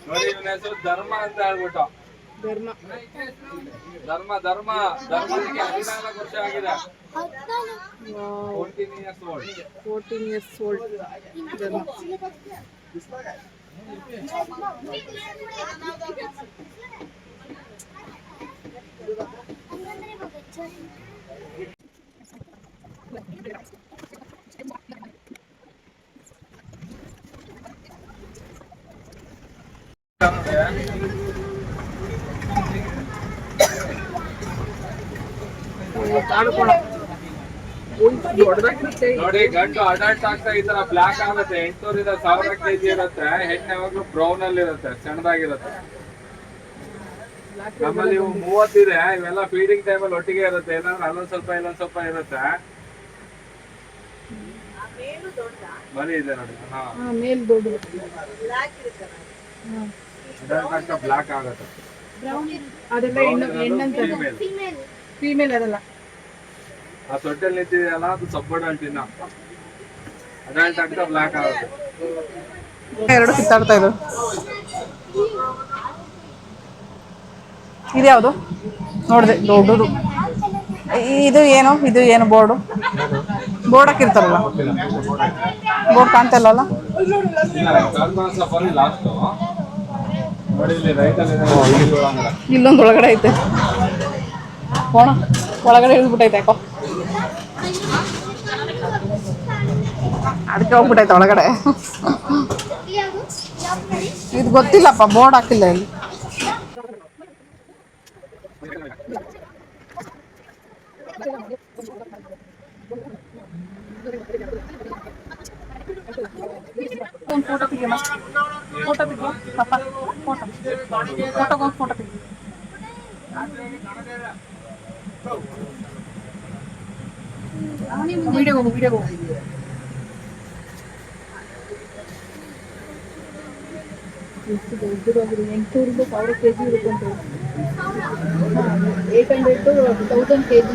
ನೋಡಿ, ಇವನ ಹೆಸರು ಧರ್ಮ ಅಂತ ಹೇಳ್ಬಿಟ್ಟು. ಧರ್ಮನಿಗೆ 14 ವರ್ಷ ಆಗಿದೆ. 14 years old ಧರ್ಮ. ನೋಡಿ, ಗಂಡು ಅಡಲ್ಟ್ ಆಗ್ತಾ ಈ ತರ ಬ್ಲಾಕ್ ಆಗುತ್ತೆ. 800-1000 kg ಇರುತ್ತೆ. ಹೆಣ್ಣು ಯಾವಾಗ್ಲೂ ಬ್ರೌನ್ ಅಲ್ಲಿ ಇರುತ್ತೆ, ಸಣ್ಣದಾಗಿರುತ್ತೆ. ನಮ್ಮಲ್ಲಿ ಇವು 30 ಇದೆ. ಇವೆಲ್ಲ ಫೀಡಿಂಗ್ ಟೈಮಲ್ಲಿ ಒಟ್ಟಿಗೆ ಇರುತ್ತೆ. ಏನಾದ್ರೆ ಅಲ್ಲೊಂದ್ ಸ್ವಲ್ಪ ಇಲ್ಲೊಂದ್ ಸ್ವಲ್ಪ ಇರುತ್ತೆ. ಬಲಿ ಇದೆ ನೋಡಿ. ಮೇಲ್ ದೊಡ್ಡದು, ಅಡಲ್ಟ್ ಬ್ಲಾಕ್ ಆಗುತ್ತೆ. ಅದೆಲ್ಲ ಹೆಣ್ಣಂತ, ಫೀಮೇಲ್ ಅದಲ್ಲ. ಆ ತೊಟ್ಟೆಲ್ ನಿಂತಿದೆಯಲ್ಲ, ಅದು ಸಬ್ ಅಡಲ್ಟ್. ಇನ್ನ ಅಡಲ್ಟ್ ಆಗ್ತಾ ಬ್ಲಾಕ್ ಆಗುತ್ತೆ. 2 ಕಿತ್ತಾಡ್ತಾ ಇದ್ರು. ಇದ್ಯಾವುದು ನೋಡಿದೆ? ದೊಡ್ಡದು. ಇದು ಏನು ಬೋರ್ಡ್ ಹಾಕಿರ್ತಾರಲ್ಲ, ಬೋರ್ಡ್ ಕಾಣ್ತಾ ಇಲ್ಲಲ್ಲ. ಇಲ್ಲೊಂದು ಒಳಗಡೆ ಐತೆ, ಒಳಗಡೆ ಇಳಿದ್ಬಿಟ್ಟೈತೆ ಯಾಕೋ. ಅದಕ್ಕೆ ಹೋಗ್ಬಿಟ್ಟೈತೆ ಒಳಗಡೆ. ಇದು ಗೊತ್ತಿಲ್ಲಪ್ಪ, ಬೋರ್ಡ್ ಹಾಕಿಲ್ಲ ಇಲ್ಲಿ. ಒಂದು ಫೋಟೋ ತೆಗಿಯಮ್ಮ, ಫೋಟೋ ತೆಗಿಯೋ ಪಾಪ, ಫೋಟೋ ತೆಗಿ. ವಿಡಿಯೋ ಹೋಗು. ಎಷ್ಟು ದೊಡ್ಡದಾಗಿದೆ, 800 1000 kg ಇರುತ್ತಂತೆ. 800 to 1000 kg.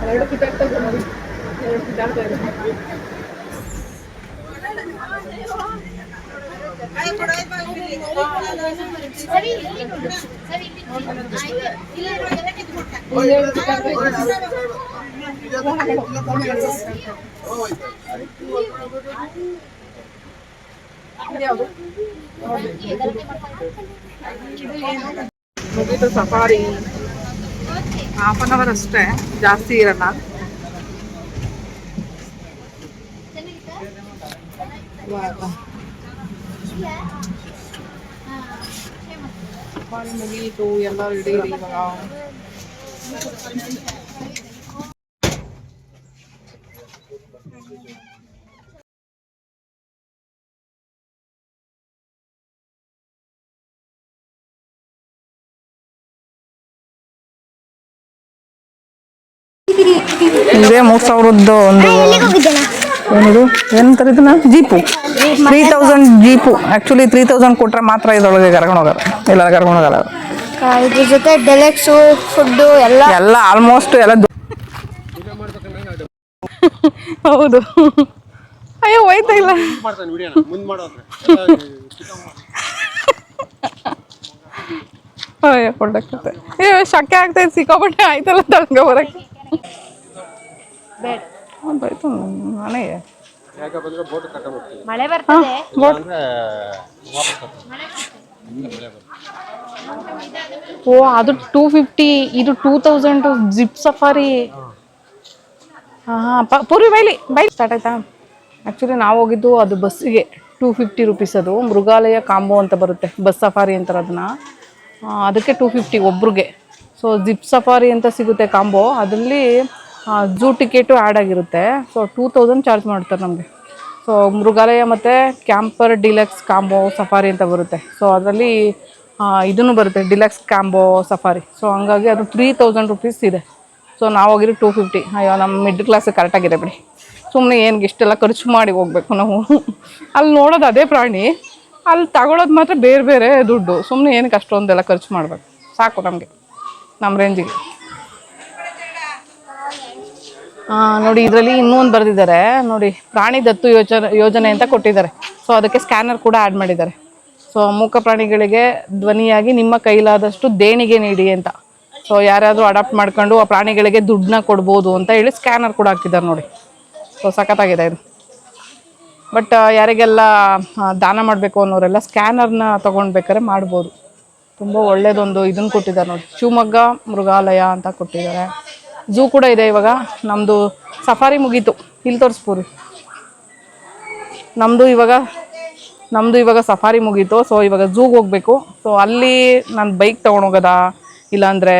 2 ಫೀಟ್ ಆಗ್ತಾ ಇದೆ ನೋಡಿ, 2 ಫೀಟ್ ಆಗ್ತಾ ಇದೆ. ಮುಗೀತು ಸಫಾರಿ. 1/2 hour ಅಷ್ಟೇ, ಜಾಸ್ತಿ ಇರಲ್ಲ. ಸಫಾರಿ ಮುಗೀತು, ಎಲ್ಲ ರೆಡಿ ಇದೆ ಇವಾಗ. ಇದೇ 3000 ಒಂದು ಏನಿದು ಏನಂತಾರೆ ಇದನ್ನ, ಜೀಪು. 3000 ಜೀಪು. ಆ್ಯಕ್ಚುಲಿ 3000 ಕೊಟ್ಟರೆ ಮಾತ್ರ ಇದರೊಳಗೆ ಕರ್ಕೊಂಡು ಹೋಗೋದು, ಇಲ್ಲ ಕರ್ಕೊಂಡು ಹೋಗಲ್ಲ. ಇದ್ರ ಜೊತೆ ಡೆಲೆಕ್ಸು ಫುಡ್ಡು ಎಲ್ಲ ಆಲ್ಮೋಸ್ಟ್ ಎಲ್ಲ ಹೌದು. ಅಯ್ಯೋ ಹೋಯ್ತಾ ಇಲ್ಲ. ಅಯ್ಯೋ ಕೊಡಕ್ಕೆ ಶಕ್ಕೆ ಆಗ್ತೈತೆ, ಸಿಕ್ಕಾಪಟ್ಟೆ ಆಯ್ತಲ್ಲ ತಳ್ಕ ಬರಕ್ಕೆ. ಆಯ್ತು ನನಗೆ ಮಳೆ ಬರ್ತದೆ. ಓ ಅದು 250, ಇದು 2000 ಜಿಪ್ ಸಫಾರಿ. ಹಾಂ ಪೂರ್ವಿ ಬೈಲಿ ಸ್ಟಾರ್ಟ್ ಆಯ್ತಾ. ಆ್ಯಕ್ಚುಲಿ ನಾವು ಹೋಗಿದ್ದು ಅದು ಬಸ್ಸಿಗೆ 250 ರುಪೀಸ್. ಅದು ಮೃಗಾಲಯ ಕಾಂಬೋ ಅಂತ ಬರುತ್ತೆ, ಬಸ್ ಸಫಾರಿ ಅಂತಾರೆ ಅದನ್ನು. ಅದಕ್ಕೆ 250 ಒಬ್ರಿಗೆ. ಸೊ ಜಿಪ್ ಸಫಾರಿ ಅಂತ ಸಿಗುತ್ತೆ ಕಾಂಬೋ, ಅದರಲ್ಲಿ ಝೂ ಟಿಕೆಟು ಆ್ಯಡ್ ಆಗಿರುತ್ತೆ. ಸೊ 2000 ಚಾರ್ಜ್ ಮಾಡ್ತಾರೆ ನಮಗೆ. ಸೊ ಮೃಗಾಲಯ ಮತ್ತು ಕ್ಯಾಂಪರ್ ಡಿಲಕ್ಸ್ ಕಾಂಬೋ ಸಫಾರಿ ಅಂತ ಬರುತ್ತೆ. ಸೊ ಅದರಲ್ಲಿ ಇದೂ ಬರುತ್ತೆ, ಡಿಲಕ್ಸ್ ಕಾಂಬೋ ಸಫಾರಿ. ಸೊ ಹಂಗಾಗಿ ಅದು 3000 ರುಪೀಸ್ ಇದೆ. ಸೊ ನಾವು ಹೋಗಿರೋ 250. ಅಯ್ಯೋ ನಮ್ಮ ಮಿಡ್ಲ್ ಕ್ಲಾಸ್ ಕರೆಕ್ಟಾಗಿದೆ ಬಿಡಿ. ಸುಮ್ಮನೆ ಏನಿಗೆ ಇಷ್ಟೆಲ್ಲ ಖರ್ಚು ಮಾಡಿ ಹೋಗ್ಬೇಕು ನಾವು. ಅಲ್ಲಿ ನೋಡೋದು ಅದೇ ಪ್ರಾಣಿ, ಅಲ್ಲಿ ತಗೊಳ್ಳೋದು ಮಾತ್ರ ಬೇರೆ ಬೇರೆ ದುಡ್ಡು. ಸುಮ್ಮನೆ ಏನಕ್ಕೆ ಅಷ್ಟೊಂದೆಲ್ಲ ಖರ್ಚು ಮಾಡಬೇಕು, ಸಾಕು ನಮಗೆ ನಮ್ಮ ರೇಂಜಿಗೆ. ನೋಡಿ ಇದರಲ್ಲಿ ಇನ್ನೂ ಒಂದು ಬರೆದಿದ್ದಾರೆ ನೋಡಿ, ಪ್ರಾಣಿ ದತ್ತು ಯೋಜನೆ ಅಂತ ಕೊಟ್ಟಿದ್ದಾರೆ. ಸೊ ಅದಕ್ಕೆ ಸ್ಕ್ಯಾನರ್ ಕೂಡ ಆ್ಯಡ್ ಮಾಡಿದ್ದಾರೆ. ಸೊ ಮೂಕ ಪ್ರಾಣಿಗಳಿಗೆ ಧ್ವನಿಯಾಗಿ ನಿಮ್ಮ ಕೈಲಾದಷ್ಟು ದೇಣಿಗೆ ನೀಡಿ ಅಂತ. ಸೊ ಯಾರಾದರೂ ಅಡಾಪ್ಟ್ ಮಾಡ್ಕೊಂಡು ಆ ಪ್ರಾಣಿಗಳಿಗೆ ದುಡ್ಡನ್ನ ಕೊಡ್ಬೋದು ಅಂತ ಹೇಳಿ ಸ್ಕ್ಯಾನರ್ ಕೂಡ ಹಾಕಿದ್ದಾರೆ ನೋಡಿ. ಸೊ ಸಖತ್ತಾಗಿದೆ ಇದು. ಬಟ್ ಯಾರಿಗೆಲ್ಲ ದಾನ ಮಾಡಬೇಕು ಅನ್ನೋರೆಲ್ಲ ಸ್ಕ್ಯಾನರ್ನ ತೊಗೊಂಡ್ಬೇಕಾದ್ರೆ ಮಾಡ್ಬೋದು. ತುಂಬ ಒಳ್ಳೆಯದೊಂದು ಇದನ್ನು ಕೊಟ್ಟಿದ್ದಾರೆ ನೋಡಿ, ಶಿವಮೊಗ್ಗ ಮೃಗಾಲಯ ಅಂತ ಕೊಟ್ಟಿದ್ದಾರೆ. ಝೂ ಕೂಡ ಇದೆ. ಇವಾಗ ನಮ್ಮದು ಸಫಾರಿ ಮುಗೀತು, ಇಲ್ಲಿ ತೋರಿಸ್ಬೋದು. ನಮ್ಮದು ಇವಾಗ ಸಫಾರಿ ಮುಗೀತು. ಸೊ ಇವಾಗ ಝೂಗೆ ಹೋಗಬೇಕು. ಸೊ ಅಲ್ಲಿ ನಾನು ಬೈಕ್ ತೊಗೊಂಡೋಗೋದಾ ಇಲ್ಲಾಂದರೆ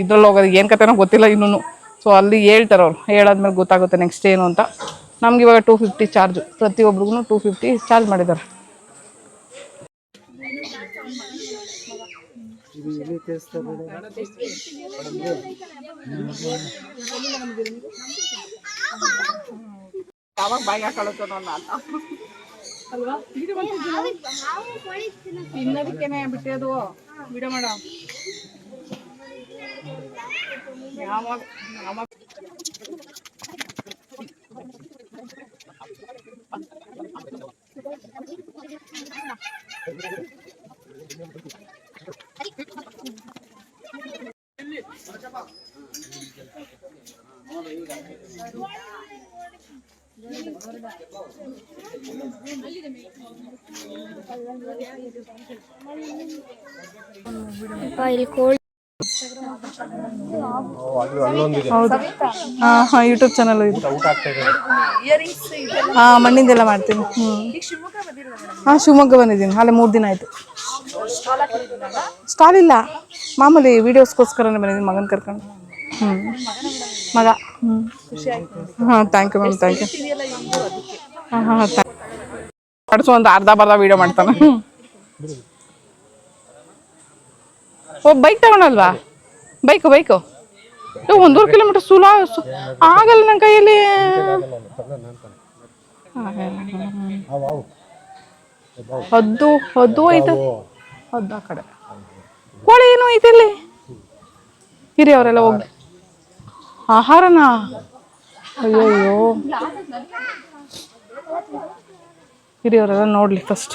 ಇದ್ರಲ್ಲಿ ಹೋಗೋದು, ಏನು ಕತೆನೋ ಗೊತ್ತಿಲ್ಲ ಇನ್ನೂ. ಸೊ ಅಲ್ಲಿ ಹೇಳ್ತಾರೆ ಅವ್ರು, ಹೇಳಾದ್ಮೇಲೆ ಗೊತ್ತಾಗುತ್ತೆ ನೆಕ್ಸ್ಟ್ ಏನು ಅಂತ. ನಮ್ಗೆ ಇವಾಗ 250 ಚಾರ್ಜು, ಪ್ರತಿಯೊಬ್ರಿಗೂ 250 ಚಾರ್ಜ್ ಮಾಡಿದ್ದಾರೆ. ಯಾವಾಗ ಬಾಯಿಗೆ ಹಾಕೊಳ್ಳೋದು ಅಲ್ವಾ, ತಿನ್ನೋದಕ್ಕೇನೆ ಬಿಟ್ಟದು ವಿಡಿಯೋ ಮಾಡ. ಯಾವಾಗ ಇಲ್ಲಿ ಕೋಲ್ಡ್ ಹೌದು. ಹಾಂ ಯೂಟ್ಯೂಬ್ ಚಾನಲ್ ಇದು. ಹಾಂ ಮಣ್ಣಿಂದೆಲ್ಲ ಮಾಡ್ತೀನಿ. ಹಾಂ ಶಿವಮೊಗ್ಗ ಬಂದಿದ್ದೀನಿ, ಅಲ್ಲೇ 3 ದಿನ ಆಯಿತು. ಸ್ಟಾಲ್ ಇಲ್ಲ, ಮಾಮೂಲಿ ವೀಡಿಯೋಸ್ಗೋಸ್ಕರನೇ ಬಂದಿದ್ದೀನಿ ಮಗನ ಕರ್ಕೊಂಡು. ಮಗ. ಹಾಂ thank you ma'am, thank you. ಹಾಂ ಕಡಿಸು ಒಂದು ಅರ್ಧ ವೀಡಿಯೋ ಮಾಡ್ತಾನೆ. ಓ ಬೈಕ್ ತಗೊಳಲ್ವಾ? ಬೈಕು 1.5 ಕಿಲೋಮೀಟರ್ ಆಗಲ್ಲ ನನ್ನ ಕೈಯಲ್ಲಿ. ಹದ್ದು ಐತೆ. ಹದ್ದು ಆ ಕಡೆ. ಕೋಳಿ ಏನೋ ಐತೆ ಇಲ್ಲಿ. ಹಿರಿ ಅವರೆಲ್ಲ ಹೋಗಿ ಆಹಾರನಾ? ಅಯ್ಯೋ ಹಿರಿಯವರೆಲ್ಲ ನೋಡ್ಲಿ ಫಸ್ಟ್.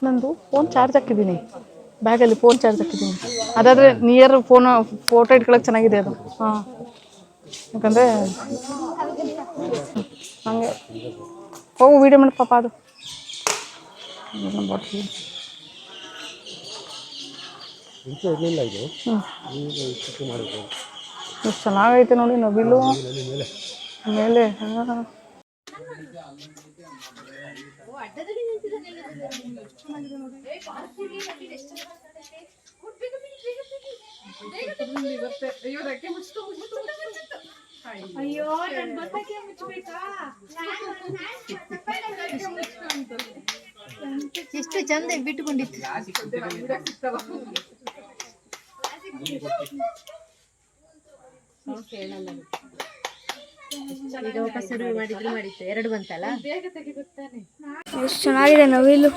ನಂದು ಫೋನ್ ಚಾರ್ಜ್ ಹಾಕಿದ್ದೀನಿ, ಬ್ಯಾಗಲ್ಲಿ ಫೋನ್ ಚಾರ್ಜ್ ಹಾಕಿದ್ದೀನಿ. ಅದಾದರೆ ನಿಯರ್ ಫೋಟೋ ಇಟ್ಕೊಳಕ್ಕೆ ಚೆನ್ನಾಗಿದೆ ಅದು. ಹಾಂ, ಯಾಕಂದರೆ ಹಂಗೆ ಹೋಗು ವೀಡಿಯೋ ಮಾಡಿ ಪಾಪ. ಅದು ಬಾಟ್ಲಿ ಎಷ್ಟು ಚೆನ್ನಾಗೈತೆ ನೋಡಿ ನವಿಲು ಮೇಲೆ. ಹಾಂ, ಎಷ್ಟು ಚಂದ ಬಿಟ್ಟುಕೊಂಡಿತ್ತು. ಈಗ ವಾಪಸ್ ಶುರು ಮಾಡಿದ್ರು ಮಾಡಿತ್ತು, 2 ಬಂತಲ್ಲ. ಎಷ್ಟು ಚೆನ್ನಾಗಿದೆ ನವಿಲು.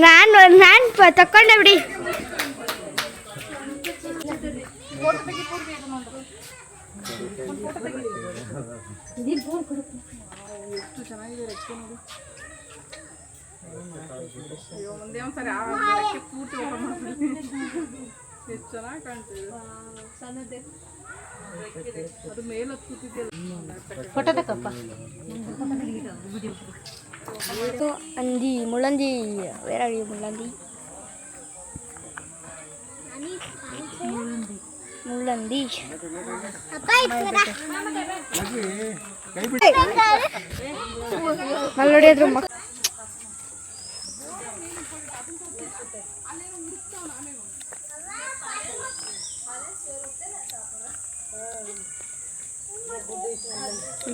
ನಾನು ತಕೊಂಡೆ ಬಿಡಿ. ಎಷ್ಟು ಚೆನ್ನಾಗಿದೆ ರೆಕ್ಕೆ ನೋಡಿ. ಒಂದೇ ಒಂದ್ಸರಿ ಪೂರ್ತಿ ಓಪನ್ ಮಾಡ್ತೀನಿ. ಎಷ್ಟು ಚೆನ್ನಾಗಿ ಕಾಣ್ತಿದೆ. ಅದು ಮೇಲೆ ಫೋಟೋ ತಕ್ಕಪ್ಪ. ಅಂದಿ ಮುಳ್ಳಂದಿ, ವೇರ್ ಆರ್ ಯು ಮುಳ್ಳಂದಿ? ಮುಳ್ಳಂದಿ ಅಲ್ಲಿ ನೋಡಿ ಅದ್ರ ಮಕ್ಕ.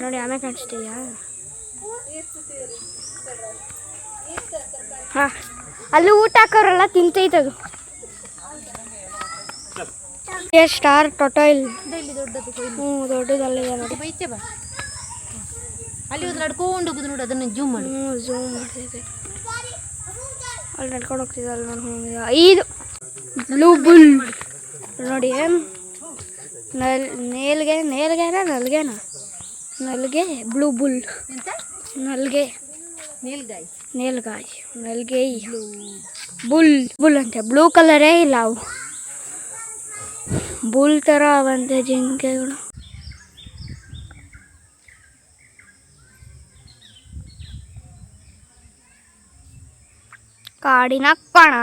ನೋಡಿ ಆಮೇಲೆ ಕಾಣಿಸ್ತೀಯಾ? ಹಾಂ, ಅಲ್ಲಿ ಊಟ ಹಾಕೋರಲ್ಲ ತಿಂತೈತದು. ಸ್ಟಾರ್ ಟೊಟೈಲ್ ದೊಡ್ಡದಲ್ಲಿದೆ ನೋಡಿ. ಈಚೆ ಬಾ, ಅಲ್ಲಿ ಒಂದು ನಡ್ಕೊಂಡು ಹೋಗುದು ನೋಡಿ, ಅದನ್ನು ಜೂಮ್ ಮಾಡಿ. ಝೂಮ್ ಮಾಡ್ತೈತೆ. ಅಲ್ಲಿ ನಡ್ಕೊಂಡು ಹೋಗ್ತಿದ್ದೆ, ಅಲ್ಲಿ ನೋಡ್ಕೊಂಡು. ಇದು ಬ್ಲೂ ಬುಲ್ ನೋಡಿ. ನಲ್ಗೆ ಬ್ಲೂ ಬುಲ್. ನಲ್ಗೆ ನಲ್ಗೆ ಬುಲ್ ಅಂತೆ. ಬ್ಲೂ ಕಲರೇ ಇಲ್ಲ ಅವು, ಬುಲ್ ಥರ ಅವಂತೆ ಜಿಂಕೆಗಳು. ಕಾಡಿನ ಕಣ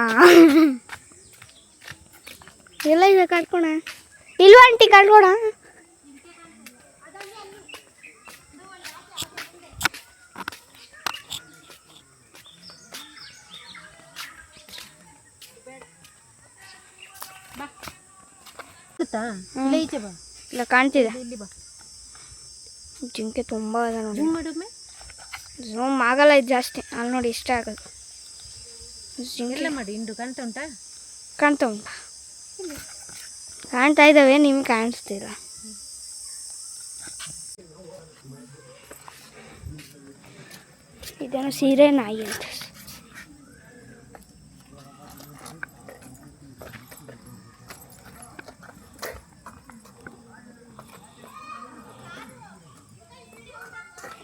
ಎಲ್ಲ ಇದೆ. ಕಾಡ್ಕೋಣ ಇಲ್ವಾ ಆಂಟಿ? ಕಾಡ್ಕೋಣ. ಈಚೆ ಬಾ, ಇಲ್ಲ ಕಾಣ್ತಿದೆ. ಇಲ್ಲಿ ಬಾ, ಜಿಂಕೆ ತುಂಬ ಇದೆ ನೋಡಿ. ಜೂಮ್ ಮಾಡಿದ್ಮೆ ಝೂಮ್ ಆಗಲ್ಲ ಇದು ಜಾಸ್ತಿ. ಅಲ್ಲಿ ನೋಡಿ ಇಷ್ಟ ಆಗೋದು. ಎಲ್ಲ ಮಾಡಿ. ಇಂಡು ಕಾಣ್ತಾ ಉಂಟಾ? ಕಾಣ್ತಾ ಉಂಟಾ? ಕಾಣ್ತಾ ಇದ್ದಾವೆ, ನಿಮ್ಗೆ ಕಾಣಿಸ್ತಿಲ್ಲ. ಇದೇನೋ ಸೀರೆ ನಾಯಿ ಅಂತ.